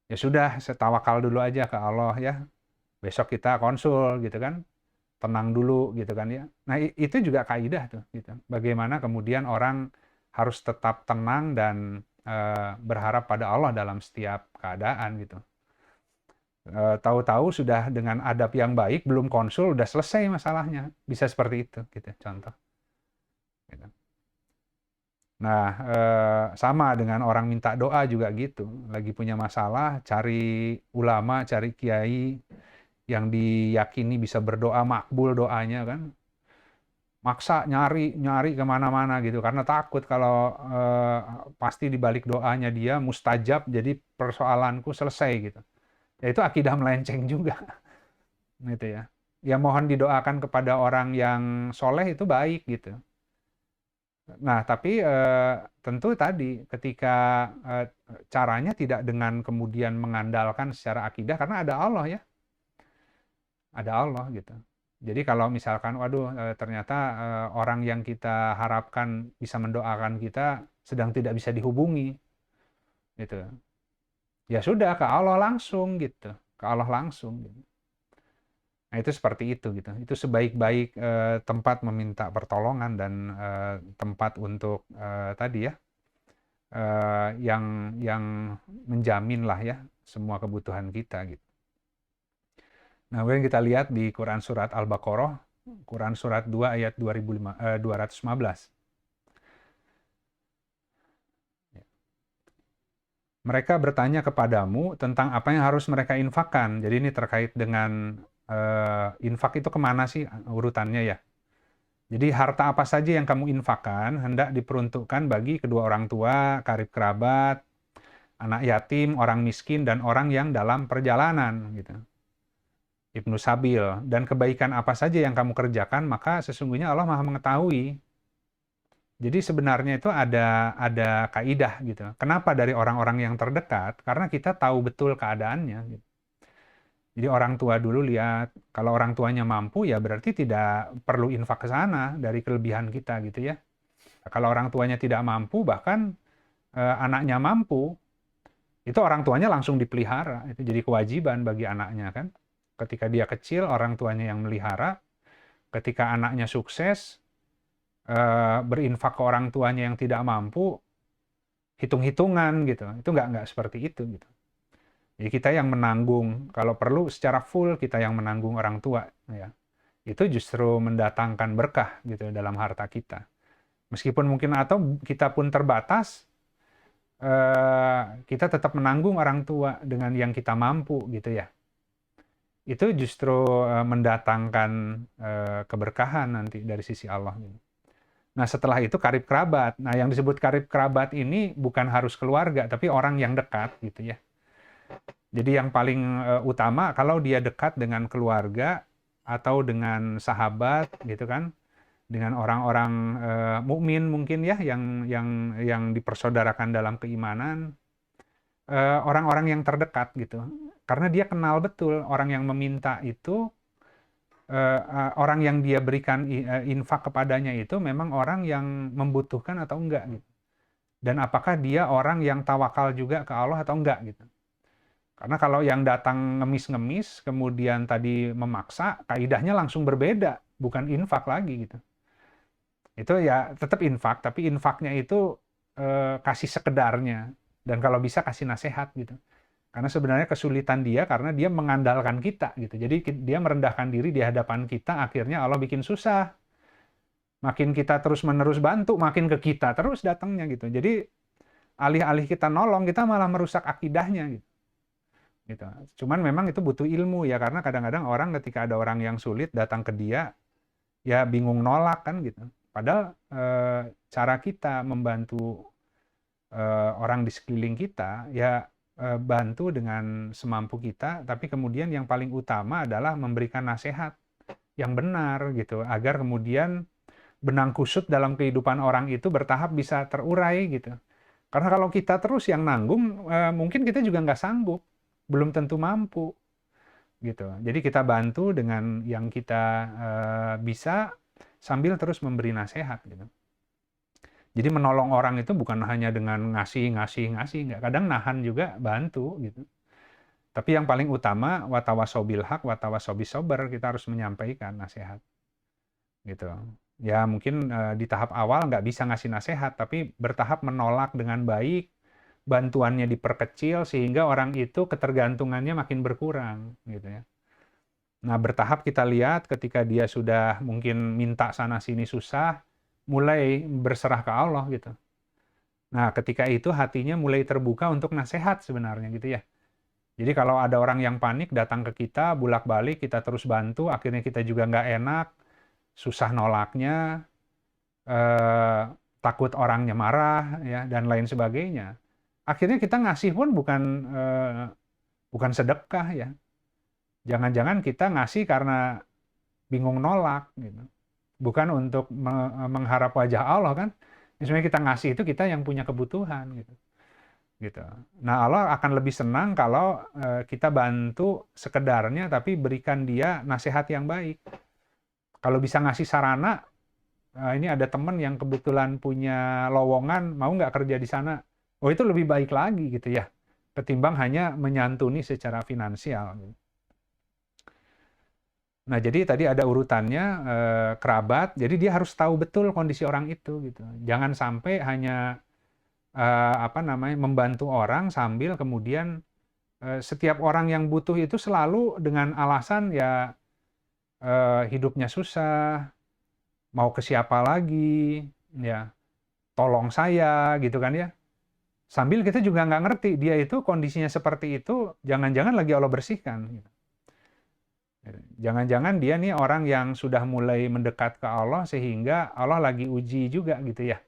Ya sudah, tawakal dulu aja ke Allah ya. Besok kita konsul gitu kan. Tenang dulu gitu kan ya. Nah, itu juga kaidah tuh gitu. Bagaimana kemudian orang harus tetap tenang dan berharap pada Allah dalam setiap keadaan gitu. Tahu-tahu sudah dengan adab yang baik, belum konsul, udah selesai masalahnya. Bisa seperti itu, gitu, contoh. Gitu. Nah, sama dengan orang minta doa juga gitu. Lagi punya masalah, cari ulama, cari kiai yang diyakini bisa berdoa, makbul doanya kan. Maksa nyari kemana-mana gitu karena takut kalau pasti di balik doanya dia mustajab, jadi persoalanku selesai gitu. Ya itu akidah melenceng juga gitu ya. Ya mohon didoakan kepada orang yang soleh itu baik gitu. Nah tapi tentu tadi ketika caranya tidak dengan kemudian mengandalkan secara akidah karena ada Allah ya, ada Allah gitu. Jadi kalau misalkan, waduh ternyata orang yang kita harapkan bisa mendoakan kita sedang tidak bisa dihubungi, gitu. Ya sudah ke Allah langsung gitu, ke Allah langsung. Gitu. Nah itu seperti itu gitu. Itu sebaik-baik tempat meminta pertolongan dan tempat untuk tadi ya, yang menjamin lah ya semua kebutuhan kita gitu. Nah, kemudian kita lihat di Quran Surat Al-Baqarah, Quran Surat 2 ayat 215. Mereka bertanya kepadamu tentang apa yang harus mereka infakkan. Jadi ini terkait dengan infak itu kemana sih urutannya ya? Jadi harta apa saja yang kamu infakkan hendak diperuntukkan bagi kedua orang tua, karib kerabat, anak yatim, orang miskin, dan orang yang dalam perjalanan, gitu. Ibnu Sabil. Dan kebaikan apa saja yang kamu kerjakan, maka sesungguhnya Allah Maha mengetahui. Jadi sebenarnya itu ada kaidah gitu. Kenapa dari orang-orang yang terdekat? Karena kita tahu betul keadaannya, gitu. Jadi orang tua dulu lihat, kalau orang tuanya mampu ya berarti tidak perlu infak ke sana dari kelebihan kita gitu ya. Kalau orang tuanya tidak mampu, bahkan anaknya mampu, itu orang tuanya langsung dipelihara. Itu jadi kewajiban bagi anaknya kan. Ketika dia kecil, orang tuanya yang melihara. Ketika anaknya sukses, berinfak ke orang tuanya yang tidak mampu, hitung-hitungan gitu. Itu nggak seperti itu gitu. Jadi kita yang menanggung, kalau perlu secara full kita yang menanggung orang tua, ya. Itu justru mendatangkan berkah gitu dalam harta kita. Meskipun mungkin atau kita pun terbatas, kita tetap menanggung orang tua dengan yang kita mampu gitu ya. Itu justru mendatangkan keberkahan nanti dari sisi Allah. Nah setelah itu karib kerabat. Nah yang disebut karib kerabat ini bukan harus keluarga, tapi orang yang dekat gitu ya. Jadi yang paling utama kalau dia dekat dengan keluarga atau dengan sahabat gitu kan, dengan orang-orang mukmin mungkin ya yang dipersaudarakan dalam keimanan, orang-orang yang terdekat gitu. Karena dia kenal betul orang yang meminta itu, orang yang dia berikan infak kepadanya itu memang orang yang membutuhkan atau enggak gitu. Dan apakah dia orang yang tawakal juga ke Allah atau enggak gitu. Karena kalau yang datang ngemis-ngemis, kemudian tadi memaksa, kaidahnya langsung berbeda, bukan infak lagi gitu. Itu ya tetap infak, tapi infaknya itu kasih sekedarnya. Dan kalau bisa kasih nasihat gitu. Karena sebenarnya kesulitan dia karena dia mengandalkan kita gitu. Jadi dia merendahkan diri di hadapan kita, akhirnya Allah bikin susah. Makin kita terus-menerus bantu, makin ke kita terus datangnya gitu. Jadi alih-alih kita nolong, kita malah merusak akidahnya gitu. Gitu. Cuman memang itu butuh ilmu ya, karena kadang-kadang orang ketika ada orang yang sulit datang ke dia, ya bingung nolak kan gitu. Padahal cara kita membantu orang di sekeliling kita, ya bantu dengan semampu kita, tapi kemudian yang paling utama adalah memberikan nasihat yang benar gitu, agar kemudian benang kusut dalam kehidupan orang itu bertahap bisa terurai gitu. Karena kalau kita terus yang nanggung, mungkin kita juga nggak sanggup, belum tentu mampu gitu. Jadi kita bantu dengan yang kita bisa sambil terus memberi nasihat gitu. Jadi menolong orang itu bukan hanya dengan ngasih, nggak. Kadang nahan juga bantu gitu. Tapi yang paling utama watawasau bil haq, watawasau bis sabr, kita harus menyampaikan nasihat gitu. Ya mungkin di tahap awal nggak bisa ngasih nasihat, tapi bertahap menolak dengan baik, bantuannya diperkecil sehingga orang itu ketergantungannya makin berkurang gitu ya. Nah, bertahap kita lihat ketika dia sudah mungkin minta sana sini susah, mulai berserah ke Allah gitu. Nah, ketika itu hatinya mulai terbuka untuk nasihat sebenarnya gitu ya. Jadi kalau ada orang yang panik datang ke kita, bolak-balik kita terus bantu, akhirnya kita juga nggak enak, susah nolaknya, takut orangnya marah ya dan lain sebagainya. Akhirnya kita ngasih pun bukan sedekah ya. Jangan-jangan kita ngasih karena bingung nolak gitu. Bukan untuk mengharap wajah Allah kan. Sebenarnya kita ngasih itu kita yang punya kebutuhan gitu. Gitu. Nah, Allah akan lebih senang kalau kita bantu sekedarnya tapi berikan dia nasihat yang baik. Kalau bisa ngasih sarana, ini ada teman yang kebetulan punya lowongan, mau nggak kerja di sana? Oh, itu lebih baik lagi gitu ya, ketimbang hanya menyantuni secara finansial. Nah, jadi tadi ada urutannya kerabat, jadi dia harus tahu betul kondisi orang itu gitu. Jangan sampai hanya membantu orang sambil kemudian setiap orang yang butuh itu selalu dengan alasan ya hidupnya susah, mau ke siapa lagi, ya tolong saya gitu kan ya. Sambil kita juga nggak ngerti dia itu kondisinya seperti itu, jangan-jangan lagi Allah bersihkan. Gitu. Jangan-jangan dia nih orang yang sudah mulai mendekat ke Allah sehingga Allah lagi uji juga gitu ya.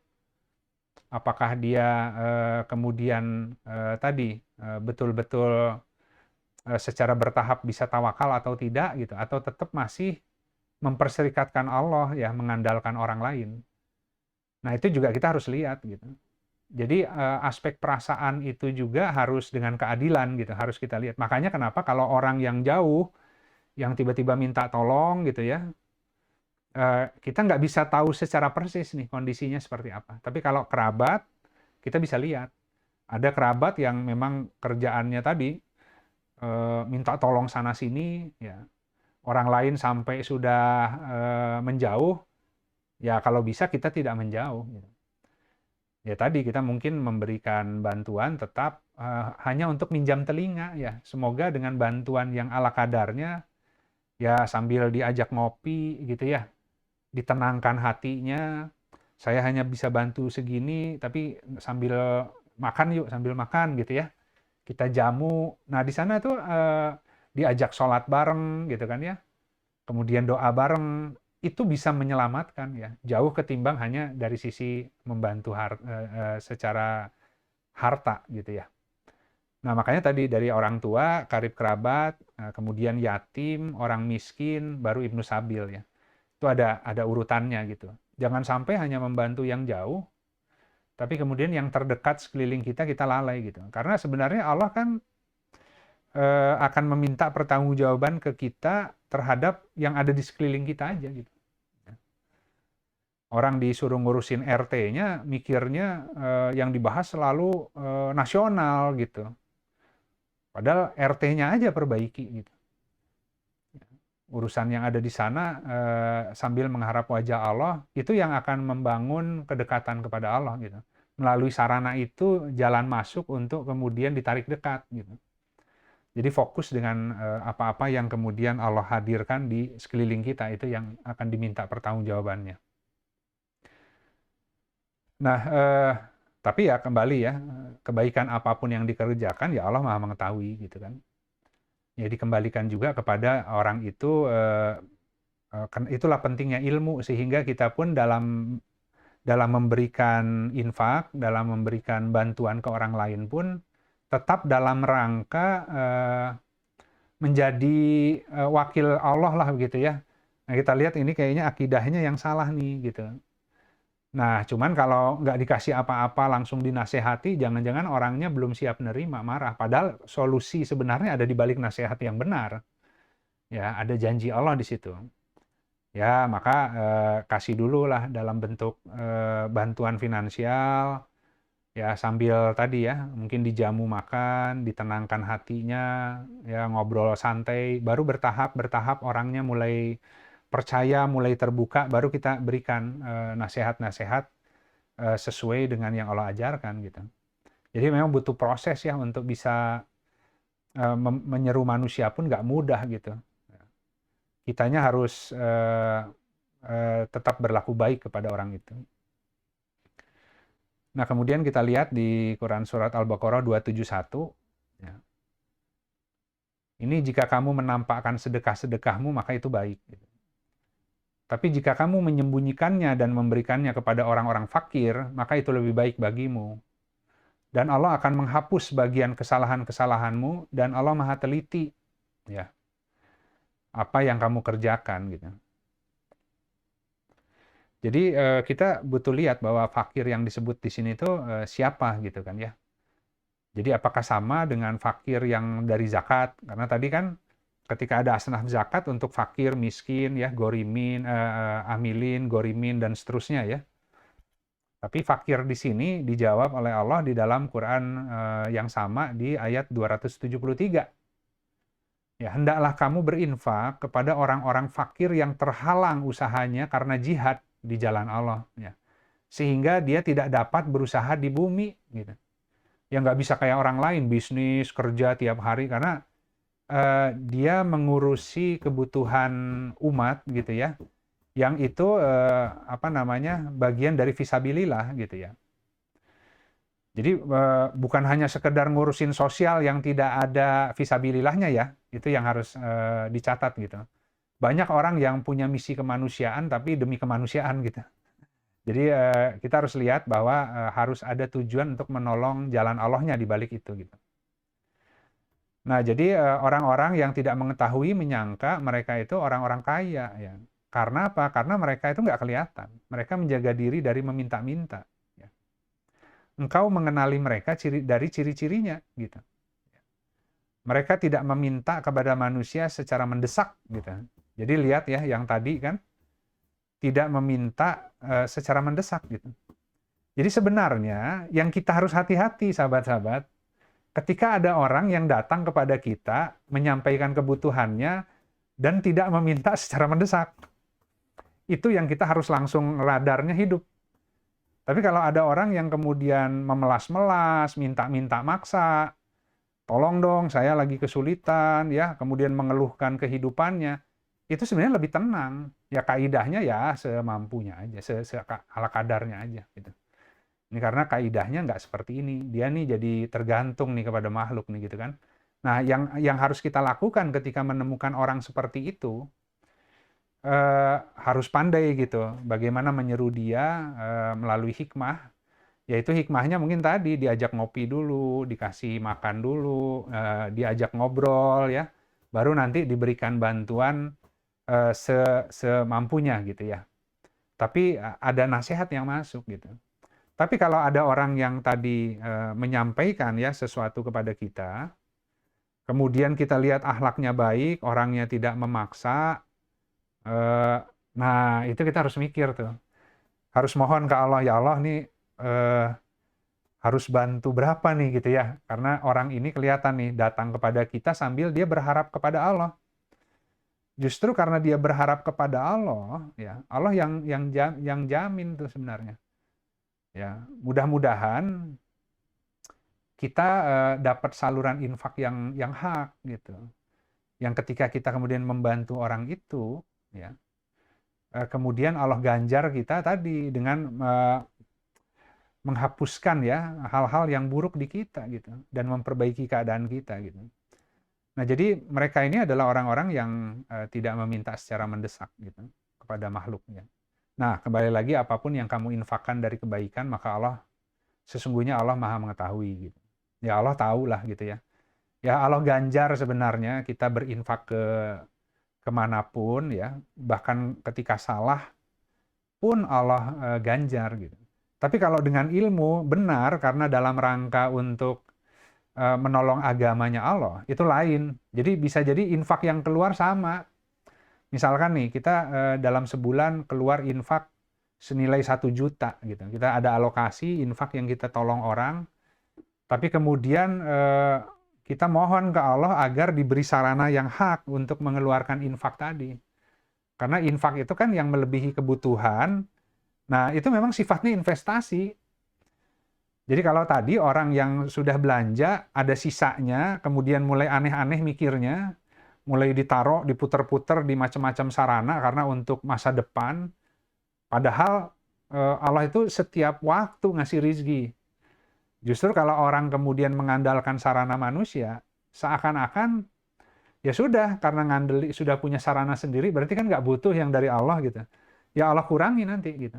Apakah dia kemudian tadi betul-betul secara bertahap bisa tawakal atau tidak gitu, atau tetap masih memperserikatkan Allah ya, mengandalkan orang lain. Nah, itu juga kita harus lihat gitu. Jadi aspek perasaan itu juga harus dengan keadilan gitu, harus kita lihat. Makanya kenapa kalau orang yang jauh, yang tiba-tiba minta tolong gitu ya, kita nggak bisa tahu secara persis nih kondisinya seperti apa. Tapi kalau kerabat, kita bisa lihat. Ada kerabat yang memang kerjaannya tadi, minta tolong sana-sini, ya. Orang lain sampai sudah menjauh, ya kalau bisa kita tidak menjauh. Gitu. Ya tadi kita mungkin memberikan bantuan tetap hanya untuk minjam telinga ya. Semoga dengan bantuan yang ala kadarnya ya sambil diajak ngopi gitu ya, ditenangkan hatinya. Saya hanya bisa bantu segini tapi sambil makan yuk, sambil makan gitu ya. Kita jamu. Nah, di sana tuh diajak sholat bareng gitu kan ya. Kemudian doa bareng, itu bisa menyelamatkan ya, jauh ketimbang hanya dari sisi membantu secara harta gitu ya. Nah, makanya tadi dari orang tua, karib kerabat, kemudian yatim, orang miskin, baru Ibnu Sabil ya. Itu ada urutannya gitu. Jangan sampai hanya membantu yang jauh, tapi kemudian yang terdekat sekeliling kita lalai gitu. Karena sebenarnya Allah kan akan meminta pertanggungjawaban ke kita terhadap yang ada di sekeliling kita aja gitu. Orang disuruh ngurusin RT-nya, mikirnya yang dibahas selalu nasional gitu. Padahal RT-nya aja perbaiki gitu. Urusan yang ada di sana sambil mengharap wajah Allah, itu yang akan membangun kedekatan kepada Allah gitu. Melalui sarana itu jalan masuk untuk kemudian ditarik dekat gitu. Jadi fokus dengan apa-apa yang kemudian Allah hadirkan di sekeliling kita, itu yang akan diminta pertanggungjawabannya. Nah, tapi ya kembali ya, kebaikan apapun yang dikerjakan ya Allah Maha mengetahui gitu kan. Ya dikembalikan juga kepada orang itu, itulah pentingnya ilmu, sehingga kita pun dalam memberikan infak, dalam memberikan bantuan ke orang lain pun tetap dalam rangka menjadi wakil Allah lah begitu ya. Nah, kita lihat ini kayaknya akidahnya yang salah nih gitu. Nah, cuman kalau nggak dikasih apa-apa langsung dinasehati, jangan-jangan orangnya belum siap nerima, marah. Padahal solusi sebenarnya ada di balik nasihat yang benar. Ya, ada janji Allah di situ. Ya, maka kasih dulu lah dalam bentuk bantuan finansial, ya sambil tadi ya, mungkin dijamu makan, ditenangkan hatinya, ya ngobrol santai, baru bertahap orangnya mulai percaya, mulai terbuka, baru kita berikan nasihat-nasihat sesuai dengan yang Allah ajarkan gitu. Jadi memang butuh proses ya untuk bisa menyeru manusia pun nggak mudah gitu. Kitanya harus tetap berlaku baik kepada orang itu. Nah, kemudian kita lihat di Quran Surat Al-Baqarah 271. Ya. Ini jika kamu menampakkan sedekah-sedekahmu, maka itu baik. Tapi jika kamu menyembunyikannya dan memberikannya kepada orang-orang fakir, maka itu lebih baik bagimu. Dan Allah akan menghapus bagian kesalahan-kesalahanmu, dan Allah Maha teliti. Ya. Apa yang kamu kerjakan gitu. Jadi kita butuh lihat bahwa fakir yang disebut di sini itu siapa gitu kan ya. Jadi apakah sama dengan fakir yang dari zakat? Karena tadi kan ketika ada asnaf zakat untuk fakir, miskin ya, gorimin, amilin, gorimin dan seterusnya ya. Tapi fakir di sini dijawab oleh Allah di dalam Quran yang sama di ayat 273. Ya, hendaklah kamu berinfak kepada orang-orang fakir yang terhalang usahanya karena jihad di jalan Allah ya. Sehingga dia tidak dapat berusaha di bumi gitu. Ya nggak bisa kayak orang lain bisnis kerja tiap hari, karena dia mengurusi kebutuhan umat gitu ya, yang itu bagian dari fisabilillah gitu ya. Jadi bukan hanya sekedar ngurusin sosial yang tidak ada visabilillahnya ya, itu yang harus dicatat gitu. Banyak orang yang punya misi kemanusiaan tapi demi kemanusiaan gitu. Jadi kita harus lihat bahwa harus ada tujuan untuk menolong jalan Allahnya di balik itu gitu. Nah, jadi orang-orang yang tidak mengetahui menyangka mereka itu orang-orang kaya ya. Karena apa? Karena mereka itu nggak kelihatan. Mereka menjaga diri dari meminta-minta. Ya. Engkau mengenali mereka dari ciri-cirinya gitu. Mereka tidak meminta kepada manusia secara mendesak gitu. Jadi lihat ya yang tadi kan tidak meminta secara mendesak gitu. Jadi sebenarnya yang kita harus hati-hati sahabat-sahabat, ketika ada orang yang datang kepada kita menyampaikan kebutuhannya dan tidak meminta secara mendesak. Itu yang kita harus langsung radarnya hidup. Tapi kalau ada orang yang kemudian memelas-melas, minta-minta maksa, tolong dong saya lagi kesulitan ya, kemudian mengeluhkan kehidupannya, itu sebenarnya lebih tenang. Ya kaidahnya ya semampunya aja, ala kadarnya aja gitu. Ini karena kaidahnya nggak seperti ini. Dia nih jadi tergantung nih kepada makhluk nih gitu kan. Nah, yang harus kita lakukan ketika menemukan orang seperti itu, harus pandai gitu. Bagaimana menyeru dia melalui hikmah. Yaitu hikmahnya mungkin tadi diajak ngopi dulu, dikasih makan dulu, diajak ngobrol ya. Baru nanti diberikan bantuan semampunya gitu ya. Tapi ada nasihat yang masuk gitu. Tapi kalau ada orang yang tadi menyampaikan ya sesuatu kepada kita, kemudian kita lihat akhlaknya baik, orangnya tidak memaksa, nah itu kita harus mikir tuh. Harus mohon ke Allah, ya Allah nih harus bantu berapa nih gitu ya. Karena orang ini kelihatan nih datang kepada kita sambil dia berharap kepada Allah. Justru karena dia berharap kepada Allah, ya Allah yang jamin tuh sebenarnya. Ya, mudah-mudahan kita dapat saluran infak yang hak gitu. Yang ketika kita kemudian membantu orang itu, ya, kemudian Allah ganjar kita tadi dengan menghapuskan ya hal-hal yang buruk di kita gitu dan memperbaiki keadaan kita gitu. Nah, jadi mereka ini adalah orang-orang yang tidak meminta secara mendesak gitu kepada makhluknya. Nah, kembali lagi apapun yang kamu infakkan dari kebaikan, maka Allah sesungguhnya Allah Maha mengetahui gitu. Ya Allah tahulah gitu ya. Ya Allah ganjar sebenarnya kita berinfak kemanapun ya, bahkan ketika salah pun Allah ganjar gitu. Tapi kalau dengan ilmu benar karena dalam rangka untuk menolong agamanya Allah, itu lain. Jadi bisa jadi infak yang keluar sama. Misalkan nih, kita dalam sebulan keluar infak senilai 1 juta gitu. Kita ada alokasi infak yang kita tolong orang, tapi kemudian kita mohon ke Allah agar diberi sarana yang hak untuk mengeluarkan infak tadi. Karena infak itu kan yang melebihi kebutuhan. Nah, itu memang sifatnya investasi. Jadi kalau tadi orang yang sudah belanja, ada sisanya, kemudian mulai aneh-aneh mikirnya, mulai ditaruh, diputer-puter di macam-macam sarana karena untuk masa depan. Padahal Allah itu setiap waktu ngasih rizki. Justru kalau orang kemudian mengandalkan sarana manusia, seakan-akan ya sudah, karena sudah punya sarana sendiri, berarti kan nggak butuh yang dari Allah gitu. Ya Allah kurangi nanti gitu.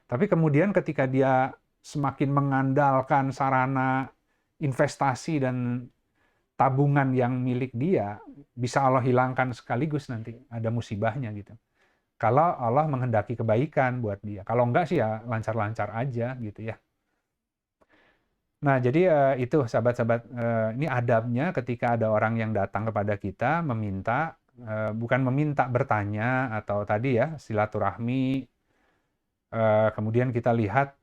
Tapi kemudian ketika dia semakin mengandalkan sarana investasi dan tabungan yang milik dia, bisa Allah hilangkan sekaligus nanti, ada musibahnya gitu. Kalau Allah menghendaki kebaikan buat dia. Kalau enggak sih ya lancar-lancar aja gitu ya. Nah, jadi itu sahabat-sahabat, ini adabnya ketika ada orang yang datang kepada kita meminta, bukan meminta, bertanya, atau tadi ya silaturahmi, kemudian kita lihat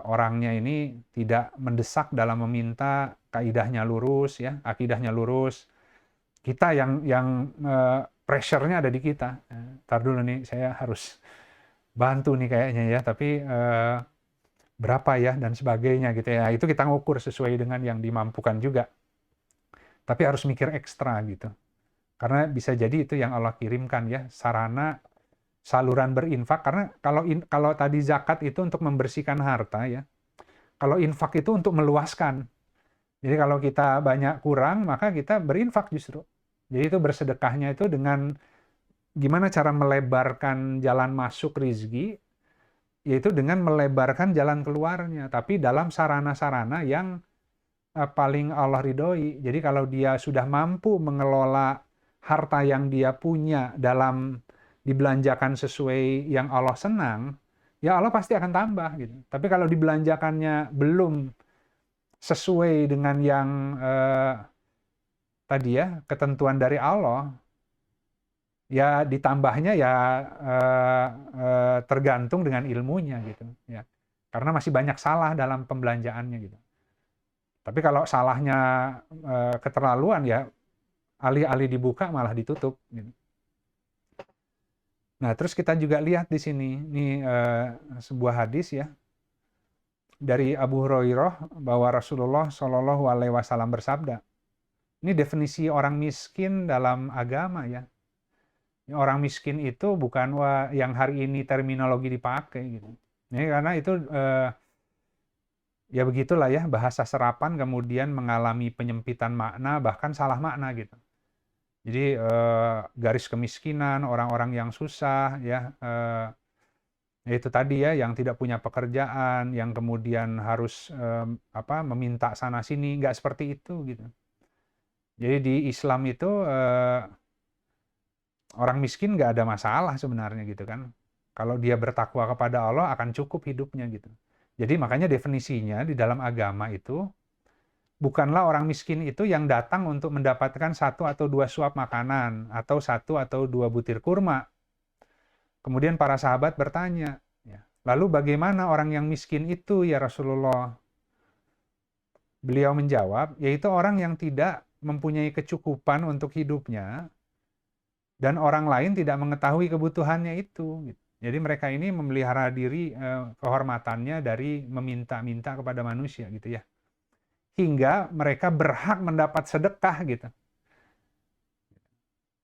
orangnya ini tidak mendesak dalam meminta, kaidahnya lurus ya, akidahnya lurus. Kita yang pressure-nya ada di kita. Ntar dulu nih, saya harus bantu nih kayaknya ya, tapi berapa ya dan sebagainya gitu ya. Itu kita ngukur sesuai dengan yang dimampukan juga. Tapi harus mikir ekstra gitu. Karena bisa jadi itu yang Allah kirimkan ya, sarana saluran berinfak. Karena kalau tadi zakat itu untuk membersihkan harta ya. Kalau infak itu untuk meluaskan. Jadi kalau kita banyak kurang, maka kita berinfak justru. Jadi itu bersedekahnya itu dengan gimana cara melebarkan jalan masuk rizki, yaitu dengan melebarkan jalan keluarnya. Tapi dalam sarana-sarana yang paling Allah ridhoi. Jadi kalau dia sudah mampu mengelola harta yang dia punya dalam dibelanjakan sesuai yang Allah senang, ya Allah pasti akan tambah gitu. Tapi kalau dibelanjakannya belum sesuai dengan yang tadi ya ketentuan dari Allah, ya ditambahnya ya tergantung dengan ilmunya gitu ya. Karena masih banyak salah dalam pembelanjaannya gitu. Tapi kalau salahnya keterlaluan ya alih-alih dibuka malah ditutup gitu. Nah, terus kita juga lihat di sini, ini sebuah hadis ya dari Abu Hurairah bahwa Rasulullah Shallallahu Alaihi Wasallam bersabda, ini definisi orang miskin dalam agama ya. Orang miskin itu bukan yang hari ini terminologi dipakai gitu. Ini karena itu ya begitulah ya bahasa serapan kemudian mengalami penyempitan makna bahkan salah makna gitu. Jadi garis kemiskinan, orang-orang yang susah, ya itu tadi ya, yang tidak punya pekerjaan, yang kemudian harus meminta sana sini, nggak seperti itu gitu. Jadi di Islam itu orang miskin nggak ada masalah sebenarnya gitu kan. Kalau dia bertakwa kepada Allah akan cukup hidupnya gitu. Jadi makanya definisinya di dalam agama itu bukanlah orang miskin itu yang datang untuk mendapatkan 1 atau 2 suap makanan, atau 1 atau 2 butir kurma. Kemudian para sahabat bertanya, ya, lalu bagaimana orang yang miskin itu ya Rasulullah? Beliau menjawab, yaitu orang yang tidak mempunyai kecukupan untuk hidupnya, dan orang lain tidak mengetahui kebutuhannya itu. Jadi mereka ini memelihara diri kehormatannya dari meminta-minta kepada manusia gitu ya. Hingga mereka berhak mendapat sedekah gitu.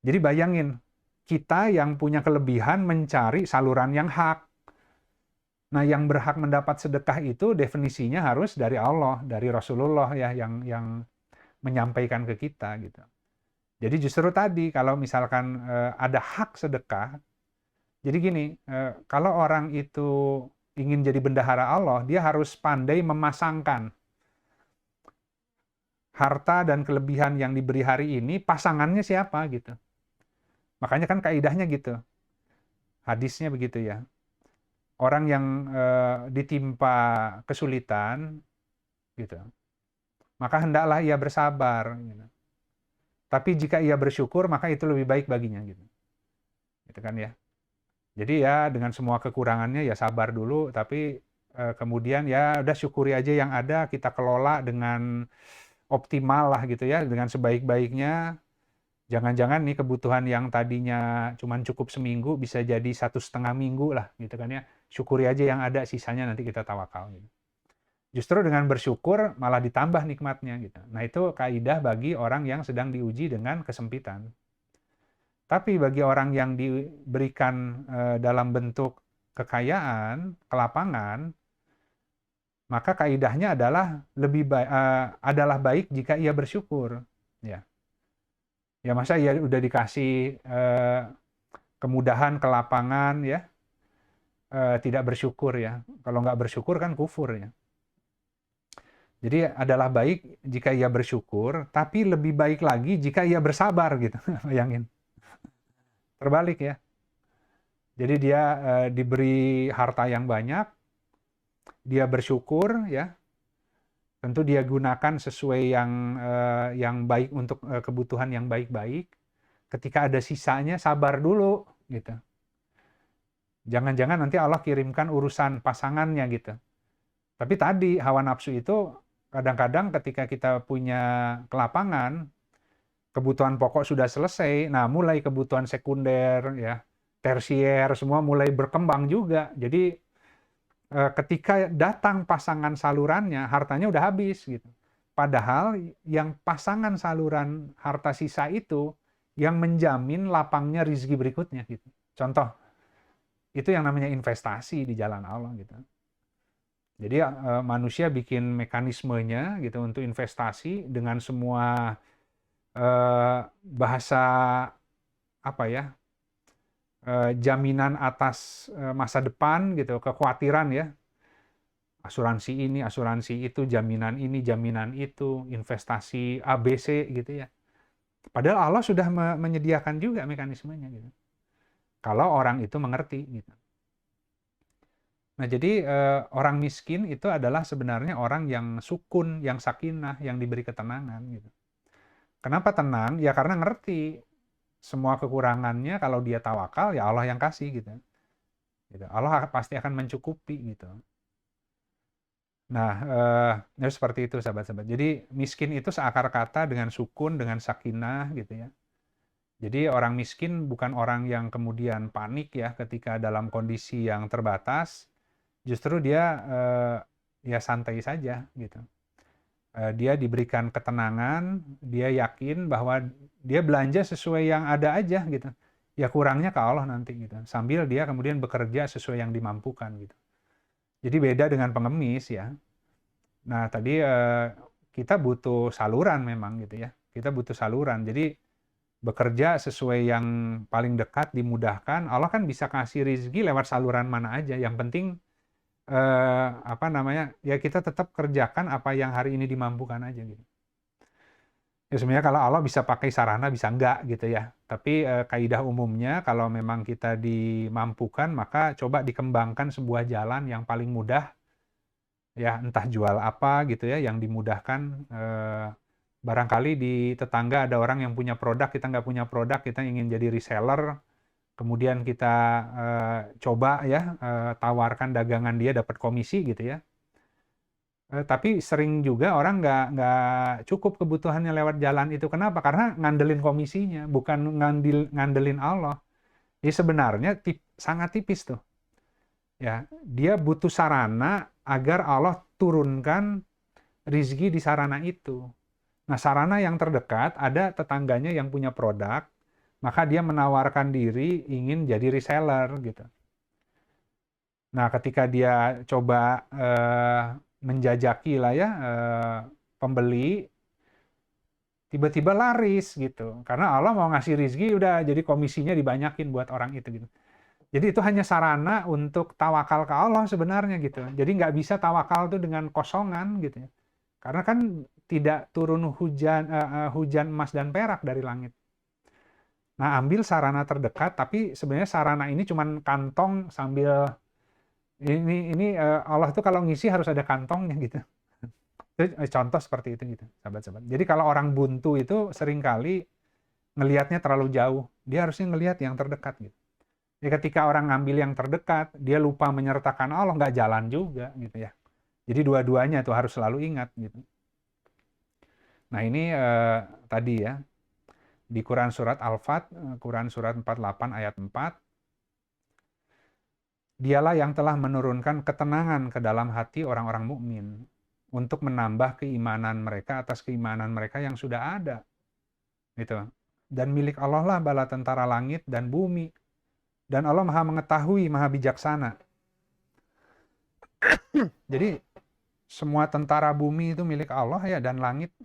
Jadi bayangin, kita yang punya kelebihan mencari saluran yang hak. Nah, yang berhak mendapat sedekah itu definisinya harus dari Allah, dari Rasulullah ya yang menyampaikan ke kita gitu. Jadi justru tadi kalau misalkan ada hak sedekah, jadi gini, kalau orang itu ingin jadi bendahara Allah, dia harus pandai memasangkan harta dan kelebihan yang diberi hari ini, pasangannya siapa gitu. Makanya kan kaidahnya gitu. Hadisnya begitu ya. Orang yang ditimpa kesulitan gitu, maka hendaklah ia bersabar gitu. Tapi jika ia bersyukur, maka itu lebih baik baginya gitu. Gitu kan ya. Jadi ya dengan semua kekurangannya ya sabar dulu, tapi kemudian ya udah syukuri aja yang ada, kita kelola dengan optimal lah gitu ya, dengan sebaik-baiknya. Jangan-jangan nih kebutuhan yang tadinya cuman cukup seminggu bisa jadi 1,5 minggu lah gitu kan ya. Syukuri aja yang ada, sisanya nanti kita tawakal gitu. Justru dengan bersyukur malah ditambah nikmatnya gitu. Nah itu kaidah bagi orang yang sedang diuji dengan kesempitan. Tapi bagi orang yang diberikan dalam bentuk kekayaan, kelapangan, maka kaidahnya adalah adalah baik jika ia bersyukur ya. Ya masa ya udah dikasih kemudahan, kelapangan ya, tidak bersyukur ya. Kalau nggak bersyukur kan kufur ya. Jadi adalah baik jika ia bersyukur, tapi lebih baik lagi jika ia bersabar gitu. Bayangin. Terbalik ya. Jadi dia diberi harta yang banyak, dia bersyukur ya. Tentu dia gunakan sesuai yang baik untuk kebutuhan yang baik-baik. Ketika ada sisanya sabar dulu gitu. Jangan-jangan nanti Allah kirimkan urusan pasangannya gitu. Tapi tadi hawa nafsu itu kadang-kadang ketika kita punya kelapangan, kebutuhan pokok sudah selesai, nah mulai kebutuhan sekunder ya, tersier semua mulai berkembang juga. Jadi ketika datang pasangan salurannya, hartanya udah habis gitu. Padahal yang pasangan saluran harta sisa itu yang menjamin lapangnya rezeki berikutnya gitu. Contoh, itu yang namanya investasi di jalan Allah gitu. Jadi manusia bikin mekanismenya gitu untuk investasi dengan semua bahasa apa ya, jaminan atas masa depan gitu, kekhawatiran ya, asuransi ini, asuransi itu, jaminan ini, jaminan itu, investasi ABC gitu ya. Padahal Allah sudah menyediakan juga mekanismenya gitu. Kalau orang itu mengerti gitu. Nah, jadi orang miskin itu adalah sebenarnya orang yang sukun, yang sakinah, yang diberi ketenangan gitu. Kenapa tenang? Ya karena ngerti semua kekurangannya kalau dia tawakal ya Allah yang kasih gitu. Gitu. Allah pasti akan mencukupi gitu. Nah, ya seperti itu sahabat-sahabat. Jadi miskin itu seakar kata dengan sukun, dengan sakinah gitu ya. Jadi orang miskin bukan orang yang kemudian panik ya ketika dalam kondisi yang terbatas, justru dia ya santai saja gitu. Dia diberikan ketenangan, dia yakin bahwa dia belanja sesuai yang ada aja gitu. Ya kurangnya ke Allah nanti gitu. Sambil dia kemudian bekerja sesuai yang dimampukan gitu. Jadi beda dengan pengemis ya. Nah, tadi kita butuh saluran memang gitu ya. Kita butuh saluran. Jadi bekerja sesuai yang paling dekat, dimudahkan. Allah kan bisa kasih rezeki lewat saluran mana aja. Yang penting apa namanya? Ya kita tetap kerjakan apa yang hari ini dimampukan aja gitu. Ya sebenarnya kalau Allah bisa pakai sarana bisa enggak gitu ya. Tapi kaidah umumnya kalau memang kita dimampukan maka coba dikembangkan sebuah jalan yang paling mudah ya, entah jual apa gitu ya yang dimudahkan. Barangkali di tetangga ada orang yang punya produk, kita nggak punya produk, kita ingin jadi reseller, kemudian kita coba ya tawarkan dagangan dia dapat komisi gitu ya. Tapi sering juga orang nggak cukup kebutuhannya lewat jalan itu. Kenapa? Karena ngandelin komisinya, bukan ngandelin Allah. Jadi sebenarnya sangat tipis tuh. Ya, dia butuh sarana agar Allah turunkan rizki di sarana itu. Nah, sarana yang terdekat ada tetangganya yang punya produk, maka dia menawarkan diri ingin jadi reseller gitu. Nah, ketika dia coba menjajaki lah ya pembeli, tiba-tiba laris gitu. Karena Allah mau ngasih rizki, udah jadi komisinya dibanyakin buat orang itu gitu. Jadi itu hanya sarana untuk tawakal ke Allah sebenarnya gitu. Jadi nggak bisa tawakal tuh dengan kosongan gitu ya. Karena kan tidak turun hujan emas dan perak dari langit. Nah, ambil sarana terdekat, tapi sebenarnya sarana ini cuman kantong sambil ini Allah tuh kalau ngisi harus ada kantongnya gitu. Itu contoh seperti itu gitu, sahabat-sahabat. Jadi kalau orang buntu itu seringkali ngelihatnya terlalu jauh. Dia harusnya ngelihat yang terdekat gitu. Ya, ketika orang ngambil yang terdekat, dia lupa menyertakan Allah, nggak jalan juga gitu ya. Jadi dua-duanya tuh harus selalu ingat gitu. Nah ini tadi ya, di Quran Surat Al-Fat, Quran Surat 48 ayat 4, dialah yang telah menurunkan ketenangan ke dalam hati orang-orang mukmin untuk menambah keimanan mereka atas keimanan mereka yang sudah ada. Gitu. Dan milik Allah lah bala tentara langit dan bumi. Dan Allah maha mengetahui, maha bijaksana. Jadi semua tentara bumi itu milik Allah ya, dan langit.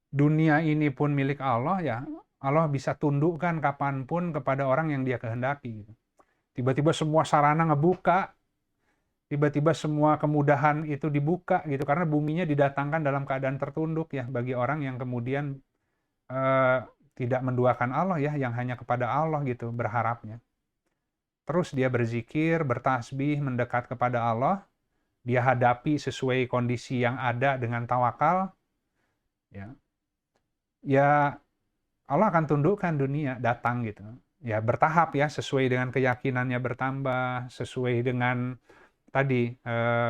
Dunia ini pun milik Allah ya. Allah bisa tundukkan kapanpun kepada orang yang dia kehendaki. Gitu. Tiba-tiba semua sarana ngebuka, tiba-tiba semua kemudahan itu dibuka gitu, karena buminya didatangkan dalam keadaan tertunduk ya bagi orang yang kemudian tidak menduakan Allah ya, yang hanya kepada Allah gitu berharapnya. Terus dia berzikir, bertasbih, mendekat kepada Allah, dia hadapi sesuai kondisi yang ada dengan tawakal, ya, ya Allah akan tundukkan dunia datang gitu. Ya bertahap ya, sesuai dengan keyakinannya bertambah, sesuai dengan tadi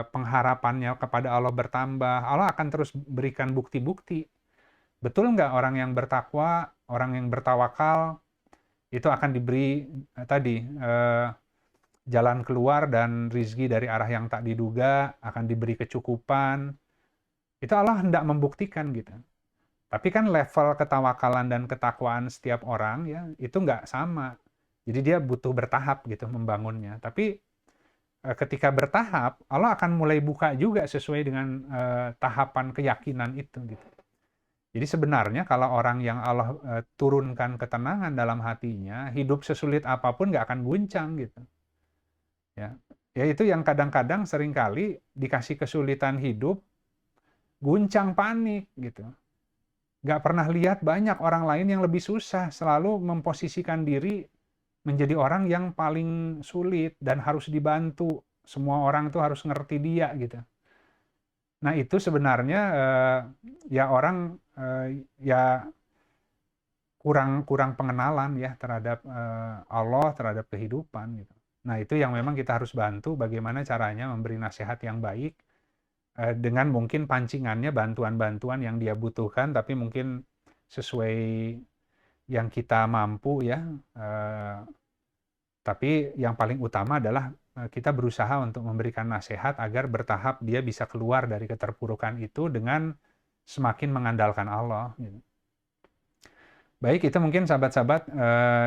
pengharapannya kepada Allah bertambah. Allah akan terus berikan bukti-bukti. Betul nggak orang yang bertakwa, orang yang bertawakal itu akan diberi tadi jalan keluar dan rizki dari arah yang tak diduga, akan diberi kecukupan. Itu Allah hendak membuktikan gitu. Tapi kan level ketawakalan dan ketakwaan setiap orang ya itu nggak sama. Jadi dia butuh bertahap gitu membangunnya. Tapi ketika bertahap, Allah akan mulai buka juga sesuai dengan tahapan keyakinan itu gitu. Jadi sebenarnya kalau orang yang Allah turunkan ketenangan dalam hatinya, hidup sesulit apapun nggak akan guncang gitu. Ya, ya itu yang kadang-kadang seringkali dikasih kesulitan hidup, guncang panik gitu. Nggak pernah lihat banyak orang lain yang lebih susah, selalu memposisikan diri menjadi orang yang paling sulit dan harus dibantu. Semua orang tuh harus ngerti dia gitu. Nah itu sebenarnya ya orang ya kurang pengenalan ya terhadap Allah, terhadap kehidupan gitu. Nah itu yang memang kita harus bantu bagaimana caranya memberi nasihat yang baik dengan mungkin pancingannya bantuan-bantuan yang dia butuhkan, tapi mungkin sesuai yang kita mampu ya. Tapi yang paling utama adalah kita berusaha untuk memberikan nasihat agar bertahap dia bisa keluar dari keterpurukan itu dengan semakin mengandalkan Allah. Gitu. Baik, itu mungkin sahabat-sahabat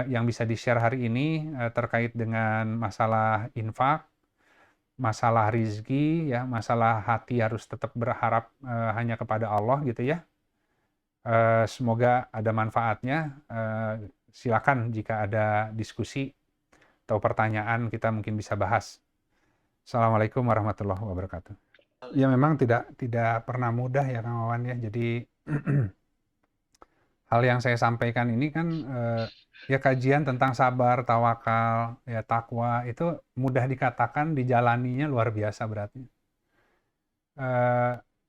yang bisa di-share hari ini terkait dengan masalah infak, masalah rizki, ya, masalah hati harus tetap berharap hanya kepada Allah gitu ya. Semoga ada manfaatnya. Silakan jika ada diskusi atau pertanyaan kita mungkin bisa bahas. Assalamualaikum warahmatullahi wabarakatuh. Ya memang tidak pernah mudah ya Kang Wawan ya. Jadi hal yang saya sampaikan ini kan ya kajian tentang sabar, tawakal, ya takwa itu mudah dikatakan, dijalaninya luar biasa beratnya.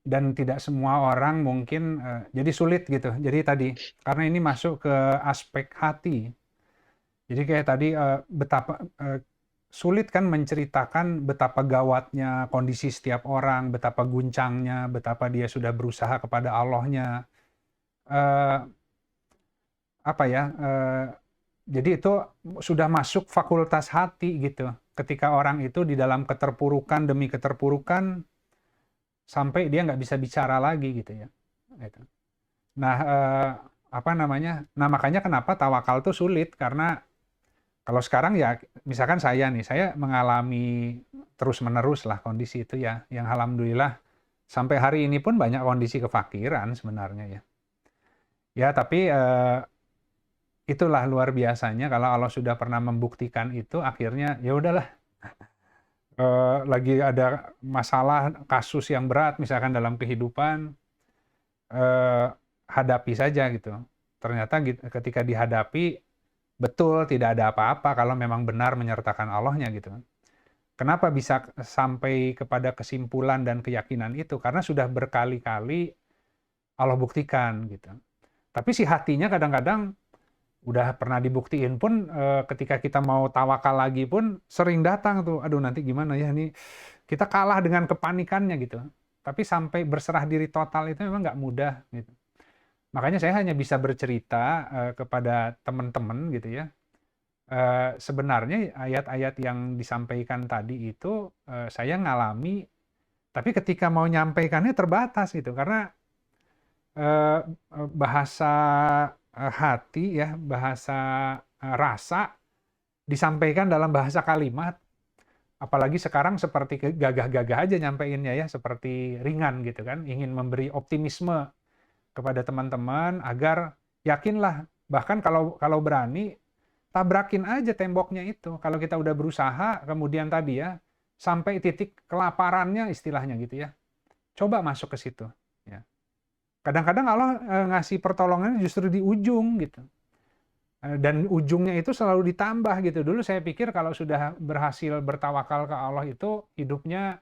Dan tidak semua orang mungkin jadi sulit gitu. Jadi tadi karena ini masuk ke aspek hati. Jadi kayak tadi betapa sulit kan menceritakan betapa gawatnya kondisi setiap orang, betapa guncangnya, betapa dia sudah berusaha kepada Allahnya. Apa ya? Jadi itu sudah masuk fakultas hati gitu. Ketika orang itu di dalam keterpurukan demi keterpurukan sampai dia nggak bisa bicara lagi gitu ya. Gitu. Nah, apa namanya? Nah makanya kenapa tawakal itu sulit karena kalau sekarang ya, misalkan saya nih, saya mengalami terus-menerus lah kondisi itu ya, yang alhamdulillah sampai hari ini pun banyak kondisi kefakiran sebenarnya ya. Ya, tapi itulah luar biasanya kalau Allah sudah pernah membuktikan itu, akhirnya ya udahlah. Lagi ada masalah, kasus yang berat misalkan dalam kehidupan, hadapi saja gitu. Ternyata ketika dihadapi, betul tidak ada apa-apa kalau memang benar menyertakan Allahnya gitu. Kenapa bisa sampai kepada kesimpulan dan keyakinan itu? Karena sudah berkali-kali Allah buktikan gitu. Tapi si hatinya kadang-kadang udah pernah dibuktiin pun ketika kita mau tawakal lagi pun sering datang tuh, aduh nanti gimana ya ini, kita kalah dengan kepanikannya gitu. Tapi sampai berserah diri total itu memang nggak mudah gitu. Makanya saya hanya bisa bercerita kepada teman-teman gitu ya. Sebenarnya ayat-ayat yang disampaikan tadi itu saya ngalami, tapi ketika mau nyampaikannya terbatas gitu karena bahasa hati ya, bahasa rasa disampaikan dalam bahasa kalimat. Apalagi sekarang seperti gagah-gagah aja nyampeinnya ya, seperti ringan gitu kan, ingin memberi optimisme kepada teman-teman agar yakinlah, bahkan kalau berani tabrakin aja temboknya itu. Kalau kita udah berusaha, kemudian tadi ya sampai titik kelaparannya istilahnya gitu ya, coba masuk ke situ. Ya. Kadang-kadang Allah ngasih pertolongan justru di ujung gitu, dan ujungnya itu selalu ditambah gitu. Dulu saya pikir kalau sudah berhasil bertawakal ke Allah itu hidupnya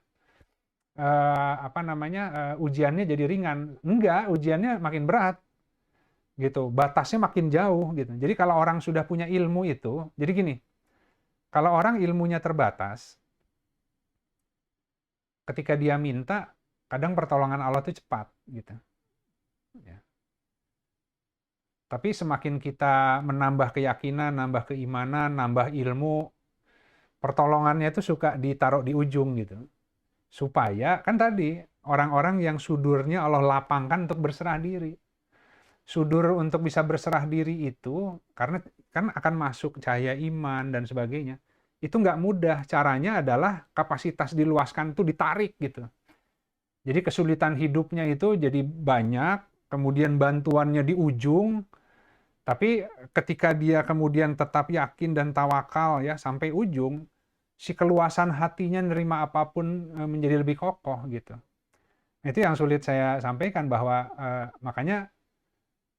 apa namanya ujiannya jadi ringan. Enggak, ujiannya makin berat gitu, batasnya makin jauh gitu. Jadi kalau orang sudah punya ilmu itu, jadi gini, kalau orang ilmunya terbatas, ketika dia minta, kadang pertolongan Allah itu cepat gitu. Ya. Tapi semakin kita menambah keyakinan, nambah keimanan, nambah ilmu, pertolongannya itu suka ditaruh di ujung gitu. Supaya, kan tadi, orang-orang yang sudurnya Allah lapangkan untuk berserah diri. Sudur untuk bisa berserah diri itu, karena kan akan masuk cahaya iman dan sebagainya, itu nggak mudah. Caranya adalah kapasitas diluaskan itu ditarik gitu. Jadi kesulitan hidupnya itu jadi banyak, kemudian bantuannya di ujung, tapi ketika dia kemudian tetap yakin dan tawakal ya sampai ujung, si keluasan hatinya nerima apapun menjadi lebih kokoh gitu. Itu yang sulit saya sampaikan bahwa makanya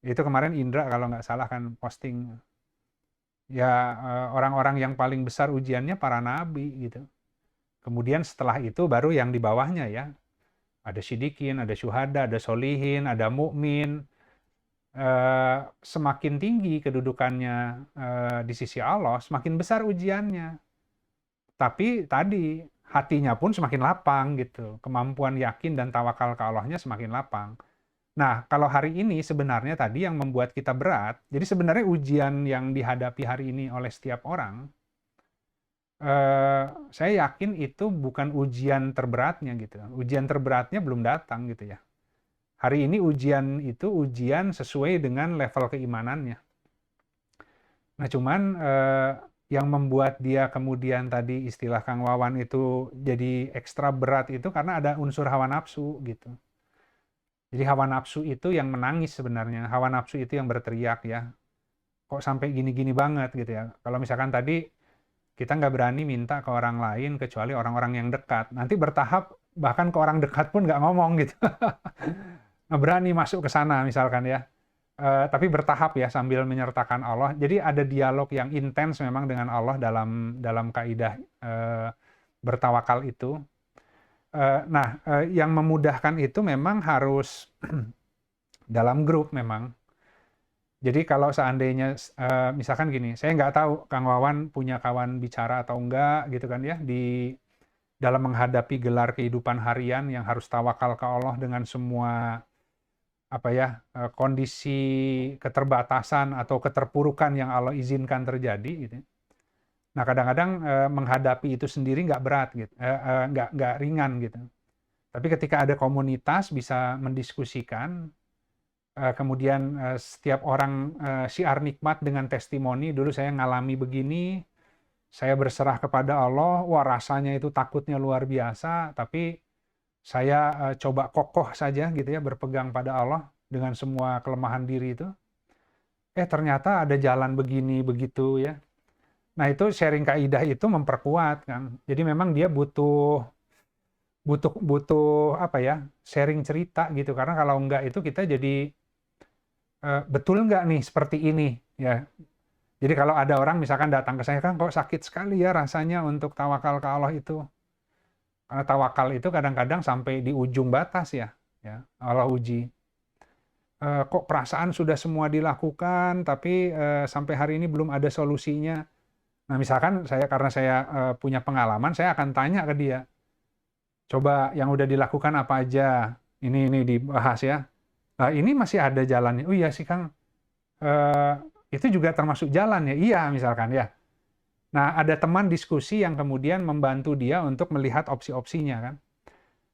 itu kemarin Indra kalau nggak salah kan posting ya orang-orang yang paling besar ujiannya para nabi gitu. Kemudian setelah itu baru yang di bawahnya ya. Ada Siddiqin, ada syuhada, ada solihin, ada mukmin. Semakin tinggi kedudukannya di sisi Allah, semakin besar ujiannya. Tapi tadi hatinya pun semakin lapang gitu. Kemampuan yakin dan tawakal ke Allahnya semakin lapang. Nah, kalau hari ini sebenarnya tadi yang membuat kita berat, jadi sebenarnya ujian yang dihadapi hari ini oleh setiap orang, saya yakin itu bukan ujian terberatnya gitu. Ujian terberatnya belum datang gitu ya. Hari ini ujian itu ujian sesuai dengan level keimanannya. Nah, cuman yang membuat dia kemudian tadi istilah Kang Wawan itu jadi ekstra berat itu karena ada unsur hawa nafsu gitu. Jadi hawa nafsu itu yang menangis sebenarnya. Hawa nafsu itu yang berteriak ya. Kok sampai gini-gini banget gitu ya. Kalau misalkan tadi kita nggak berani minta ke orang lain kecuali orang-orang yang dekat. Nanti bertahap bahkan ke orang dekat pun nggak ngomong gitu. Nggak berani masuk ke sana misalkan ya. Tapi bertahap ya sambil menyertakan Allah. Jadi ada dialog yang intens memang dengan Allah dalam kaidah bertawakal itu. Nah, yang memudahkan itu memang harus dalam grup memang. Jadi kalau seandainya misalkan gini, saya nggak tahu Kang Wawan punya kawan bicara atau enggak gitu kan ya di dalam menghadapi gelar kehidupan harian yang harus tawakal ke Allah dengan semua apa ya kondisi keterbatasan atau keterpurukan yang Allah izinkan terjadi gitu. Nah kadang-kadang menghadapi itu sendiri nggak berat gitu, nggak ringan gitu. Tapi ketika ada komunitas bisa mendiskusikan, kemudian setiap orang syiar nikmat dengan testimoni, dulu saya ngalami begini, saya berserah kepada Allah, wah rasanya itu takutnya luar biasa, tapi saya coba kokoh saja gitu ya, berpegang pada Allah dengan semua kelemahan diri itu. Ternyata ada jalan begini, begitu ya. Nah itu sharing kaidah itu memperkuat kan. Jadi memang dia butuh butuh butuh apa ya, sharing cerita gitu. Karena kalau enggak itu kita jadi betul nggak nih seperti ini ya. Jadi kalau ada orang misalkan datang ke saya, kan kok sakit sekali ya rasanya untuk tawakal ke Allah itu. Karena tawakal itu kadang-kadang sampai di ujung batas ya, ya Allah uji. Kok perasaan sudah semua dilakukan, tapi sampai hari ini belum ada solusinya. Nah misalkan saya karena saya punya pengalaman, saya akan tanya ke dia, coba yang udah dilakukan apa aja, ini dibahas ya. Nah, ini masih ada jalannya. Oh iya sih Kang, eh, itu juga termasuk jalan ya. Iya misalkan ya. Nah ada teman diskusi yang kemudian membantu dia untuk melihat opsi-opsinya kan.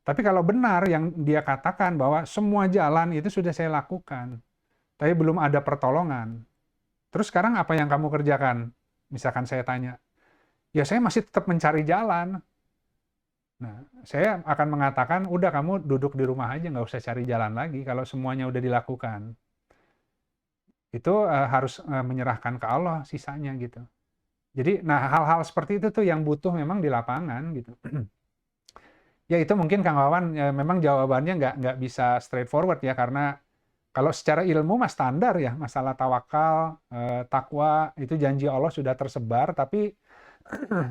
Tapi kalau benar yang dia katakan bahwa semua jalan itu sudah saya lakukan, tapi belum ada pertolongan. Terus sekarang apa yang kamu kerjakan? Misalkan saya tanya, ya saya masih tetap mencari jalan. Nah, saya akan mengatakan, udah kamu duduk di rumah aja, nggak usah cari jalan lagi kalau semuanya udah dilakukan. Itu harus menyerahkan ke Allah sisanya gitu. Jadi, nah hal-hal seperti itu tuh yang butuh memang di lapangan gitu. Ya itu mungkin Kang Wawan memang jawabannya nggak bisa straightforward ya karena kalau secara ilmu mah standar ya masalah tawakal, takwa itu janji Allah sudah tersebar tapi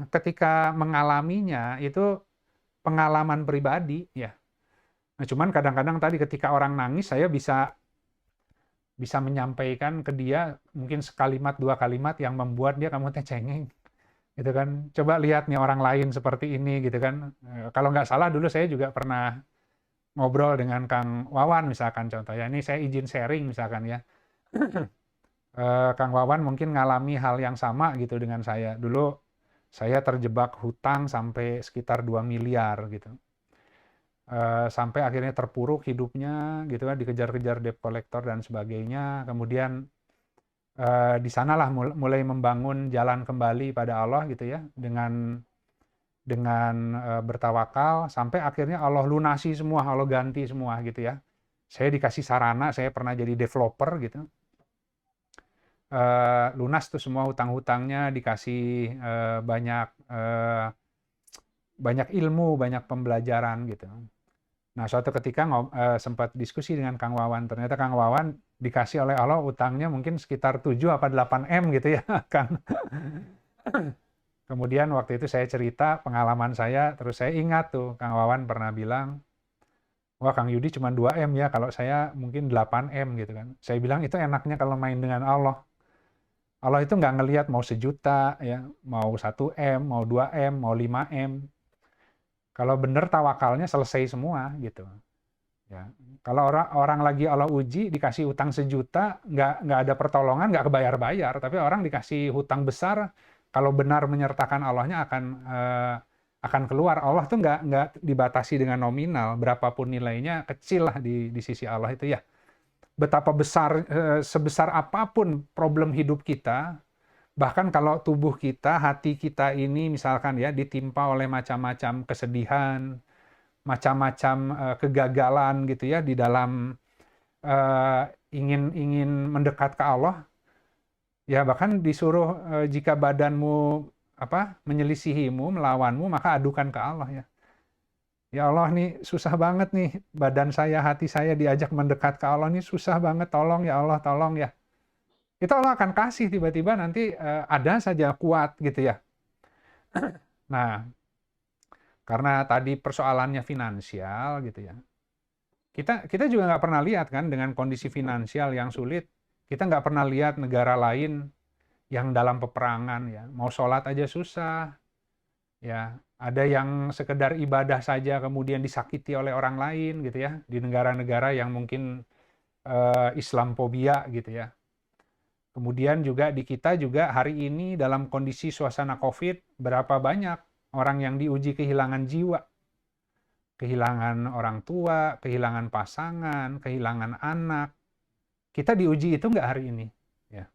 ketika mengalaminya itu pengalaman pribadi ya. Nah, cuman kadang-kadang tadi ketika orang nangis saya bisa bisa menyampaikan ke dia mungkin sekalimat dua kalimat yang membuat dia kamu teh cengeng gitu kan. Coba lihat nih orang lain seperti ini gitu kan. Kalau nggak salah dulu saya juga pernah ngobrol dengan Kang Wawan misalkan contohnya. Ini saya izin sharing misalkan ya. Kang Wawan mungkin ngalami hal yang sama gitu dengan saya. Dulu saya terjebak hutang sampai sekitar 2 miliar gitu. Sampai akhirnya terpuruk hidupnya gitu kan, dikejar-kejar debt collector dan sebagainya. Kemudian Di sanalah mulai membangun jalan kembali pada Allah gitu ya, dengan bertawakal sampai akhirnya Allah lunasi semua, Allah ganti semua gitu ya. Saya dikasih sarana, saya pernah jadi developer gitu. Lunas tuh semua hutang-hutangnya, dikasih banyak ilmu, banyak pembelajaran gitu. Nah, suatu ketika sempat diskusi dengan Kang Wawan, ternyata Kang Wawan dikasih oleh Allah utangnya mungkin sekitar 7 apa 8 M gitu ya, Kang. Kemudian waktu itu saya cerita pengalaman saya, terus saya ingat tuh Kang Wawan pernah bilang, wah Kang Yudi cuma 2 M ya, kalau saya mungkin 8 M gitu kan. Saya bilang itu enaknya kalau main dengan Allah. Allah itu nggak ngelihat mau 1 juta, ya, mau 1 M, mau 2 M, mau 5 M. Kalau bener tawakalnya selesai semua gitu. Ya. Kalau orang lagi Allah uji dikasih hutang 1 juta, nggak ada pertolongan, nggak kebayar-bayar. Tapi orang dikasih hutang besar, kalau benar menyertakan Allahnya akan keluar. Allah tuh nggak dibatasi dengan nominal, berapapun nilainya kecil lah di sisi Allah itu ya. Betapa besar, sebesar apapun problem hidup kita, bahkan kalau tubuh kita, hati kita ini misalkan ya ditimpa oleh macam-macam kesedihan, macam-macam kegagalan gitu ya di dalam ingin mendekat ke Allah, ya bahkan disuruh jika badanmu menyelisihimu, melawanmu, maka adukan ke Allah ya. Ya Allah nih susah banget nih badan saya, hati saya diajak mendekat ke Allah nih susah banget, tolong ya Allah, tolong ya. Itu Allah akan kasih tiba-tiba nanti ada saja kuat gitu ya. Nah, karena tadi persoalannya finansial gitu ya. Kita juga nggak pernah lihat kan dengan kondisi finansial yang sulit, kita nggak pernah lihat negara lain yang dalam peperangan ya, mau sholat aja susah, ya ada yang sekedar ibadah saja kemudian disakiti oleh orang lain gitu ya, di negara-negara yang mungkin Islamophobia gitu ya. Kemudian juga di kita juga hari ini dalam kondisi suasana COVID, berapa banyak orang yang diuji kehilangan jiwa, kehilangan orang tua, kehilangan pasangan, kehilangan anak. Kita diuji itu nggak hari ini? Ya.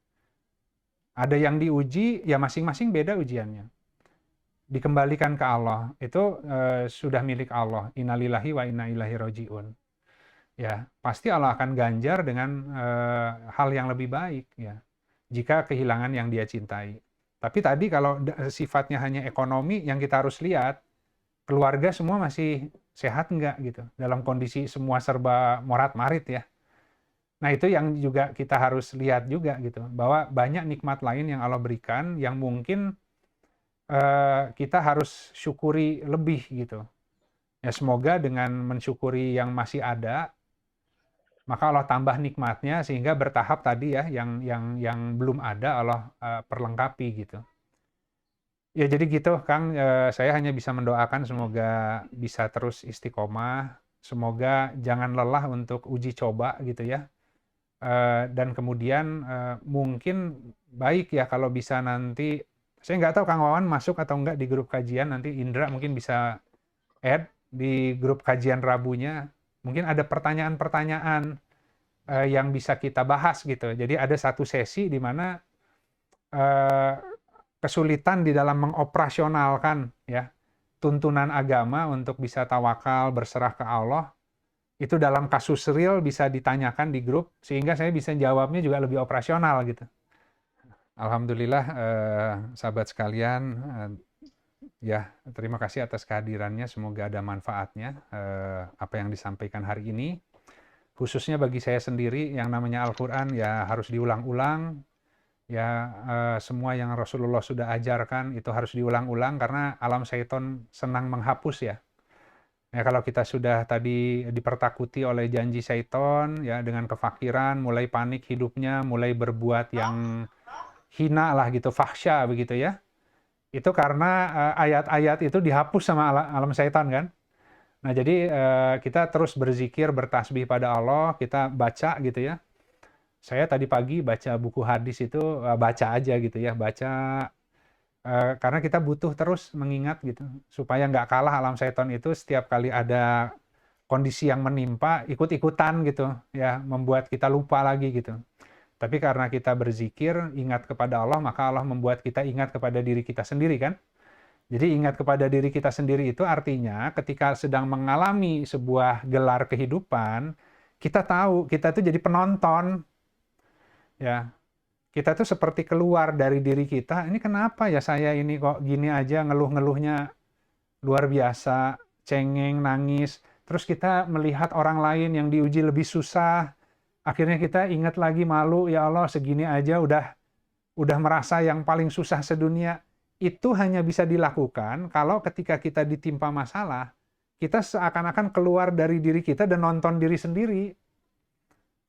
Ada yang diuji, ya masing-masing beda ujiannya. Dikembalikan ke Allah, itu sudah milik Allah. Innalillahi wa inna ilaihi raji'un. Ya, pasti Allah akan ganjar dengan hal yang lebih baik, ya. Jika kehilangan yang dia cintai. Tapi tadi kalau sifatnya hanya ekonomi, yang kita harus lihat, keluarga semua masih sehat nggak gitu, dalam kondisi semua serba morat-marit ya. Nah itu yang juga kita harus lihat juga gitu, bahwa banyak nikmat lain yang Allah berikan yang mungkin kita harus syukuri lebih gitu. Ya semoga dengan mensyukuri yang masih ada, maka Allah tambah nikmatnya sehingga bertahap tadi ya, yang belum ada Allah perlengkapi gitu. Ya jadi gitu Kang, saya hanya bisa mendoakan semoga bisa terus istiqomah, semoga jangan lelah untuk uji coba gitu ya. Dan kemudian mungkin baik ya kalau bisa nanti, saya nggak tahu Kang Wawan masuk atau nggak di grup kajian, nanti Indra mungkin bisa add di grup kajian Rabunya, mungkin ada pertanyaan-pertanyaan yang bisa kita bahas gitu. Jadi ada satu sesi di mana kesulitan di dalam mengoperasionalkan ya tuntunan agama untuk bisa tawakal, berserah ke Allah, itu dalam kasus real bisa ditanyakan di grup sehingga saya bisa jawabnya juga lebih operasional gitu. Alhamdulillah sahabat sekalian, ya terima kasih atas kehadirannya, semoga ada manfaatnya apa yang disampaikan hari ini. Khususnya bagi saya sendiri yang namanya Al-Quran ya harus diulang-ulang, ya semua yang Rasulullah sudah ajarkan itu harus diulang-ulang karena alam syaiton senang menghapus ya. Ya kalau kita sudah tadi dipertakuti oleh janji syaiton ya dengan kefakiran, mulai panik hidupnya, mulai berbuat yang hina lah gitu, fahsya begitu ya. Itu karena ayat-ayat itu dihapus sama alam syaitan kan. Nah jadi kita terus berzikir, bertasbih pada Allah, kita baca gitu ya. Saya tadi pagi baca buku hadis itu, baca aja gitu ya, baca karena kita butuh terus mengingat gitu, supaya nggak kalah alam syaiton itu setiap kali ada kondisi yang menimpa, ikut-ikutan gitu ya, membuat kita lupa lagi gitu. Tapi karena kita berzikir, ingat kepada Allah, maka Allah membuat kita ingat kepada diri kita sendiri kan? Jadi ingat kepada diri kita sendiri itu artinya ketika sedang mengalami sebuah gelar kehidupan, kita tahu kita tuh jadi penonton. Ya, kita tuh seperti keluar dari diri kita, ini kenapa ya saya ini kok gini aja, ngeluh-ngeluhnya luar biasa, cengeng, nangis. Terus kita melihat orang lain yang diuji lebih susah, akhirnya kita ingat lagi malu, ya Allah segini aja udah merasa yang paling susah sedunia. Itu hanya bisa dilakukan kalau ketika kita ditimpa masalah, kita seakan-akan keluar dari diri kita dan nonton diri sendiri.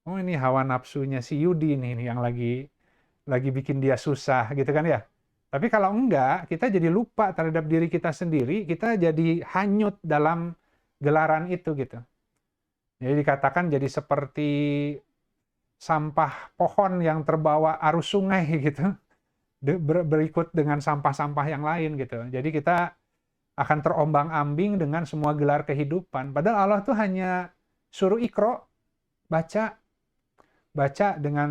Oh ini hawa nafsunya si Yudi nih yang lagi bikin dia susah gitu kan ya. Tapi kalau enggak, kita jadi lupa terhadap diri kita sendiri, kita jadi hanyut dalam gelaran itu gitu. Jadi dikatakan jadi seperti sampah pohon yang terbawa arus sungai gitu. Berikut dengan sampah-sampah yang lain gitu. Jadi kita akan terombang-ambing dengan semua gelar kehidupan. Padahal Allah tuh hanya suruh ikro, baca dengan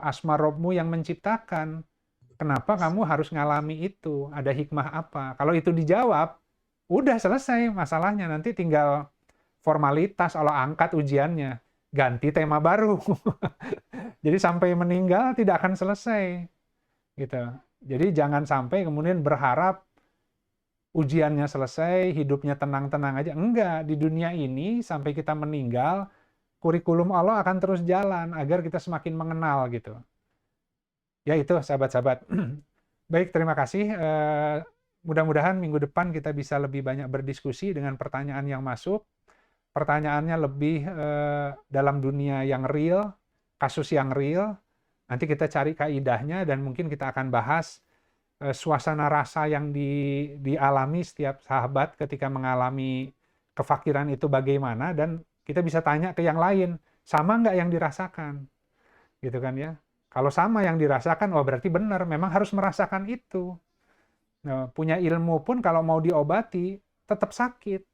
asma Robmu yang menciptakan. Kenapa kamu harus ngalami itu? Ada hikmah apa? Kalau itu dijawab, udah selesai masalahnya. Nanti tinggal formalitas Allah angkat ujiannya. Ganti tema baru. Jadi sampai meninggal tidak akan selesai. Gitu. Jadi jangan sampai kemudian berharap ujiannya selesai, hidupnya tenang-tenang aja. Enggak, di dunia ini sampai kita meninggal, kurikulum Allah akan terus jalan agar kita semakin mengenal gitu. Ya itu sahabat-sahabat. Baik, terima kasih. Mudah-mudahan minggu depan kita bisa lebih banyak berdiskusi dengan pertanyaan yang masuk. Pertanyaannya lebih dalam dunia yang real, kasus yang real. Nanti kita cari kaidahnya dan mungkin kita akan bahas suasana rasa yang dialami setiap sahabat ketika mengalami kefakiran itu bagaimana, dan kita bisa tanya ke yang lain, sama nggak yang dirasakan? Gitu kan ya. Kalau sama yang dirasakan, oh berarti benar, memang harus merasakan itu. Nah, punya ilmu pun kalau mau diobati, tetap sakit.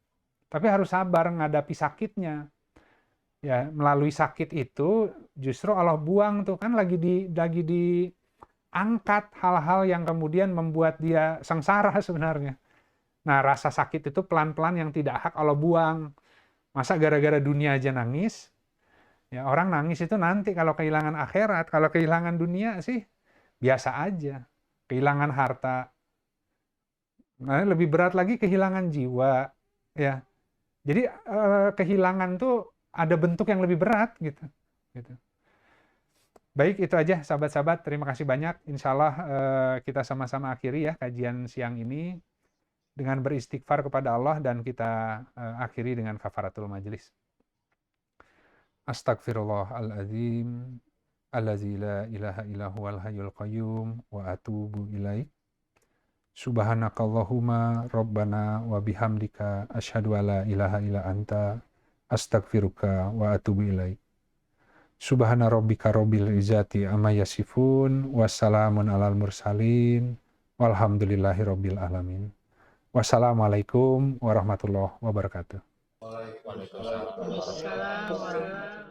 Tapi harus sabar menghadapi sakitnya. Ya, melalui sakit itu justru Allah buang tuh kan lagi diangkat hal-hal yang kemudian membuat dia sengsara sebenarnya. Nah, rasa sakit itu pelan-pelan yang tidak hak Allah buang. Masa gara-gara dunia aja nangis? Ya, orang nangis itu nanti kalau kehilangan akhirat, kalau kehilangan dunia sih biasa aja. Kehilangan harta. Nah, lebih berat lagi kehilangan jiwa, ya. Jadi kehilangan tuh ada bentuk yang lebih berat gitu. Gitu. Baik, itu aja sahabat-sahabat. Terima kasih banyak. Insya Allah kita sama-sama akhiri ya kajian siang ini dengan beristighfar kepada Allah, dan kita akhiri dengan kafaratul majelis. Astagfirullahaladzim. Allazi la ilaha illa huwal hayyul qayyum wa atubu ilaik. Subhanakallahumma rabbana wa bihamdika asyhadu alla ilaha illa anta astaghfiruka wa atubu ilaik. Subhana rabbika rabbil izzati amma yasifun, wassalamun alal mursalin, walhamdulillahi rabbil alamin. Wassalamualaikum warahmatullahi wabarakatuh. Waalaikumsalam warahmatullahi wabarakatuh.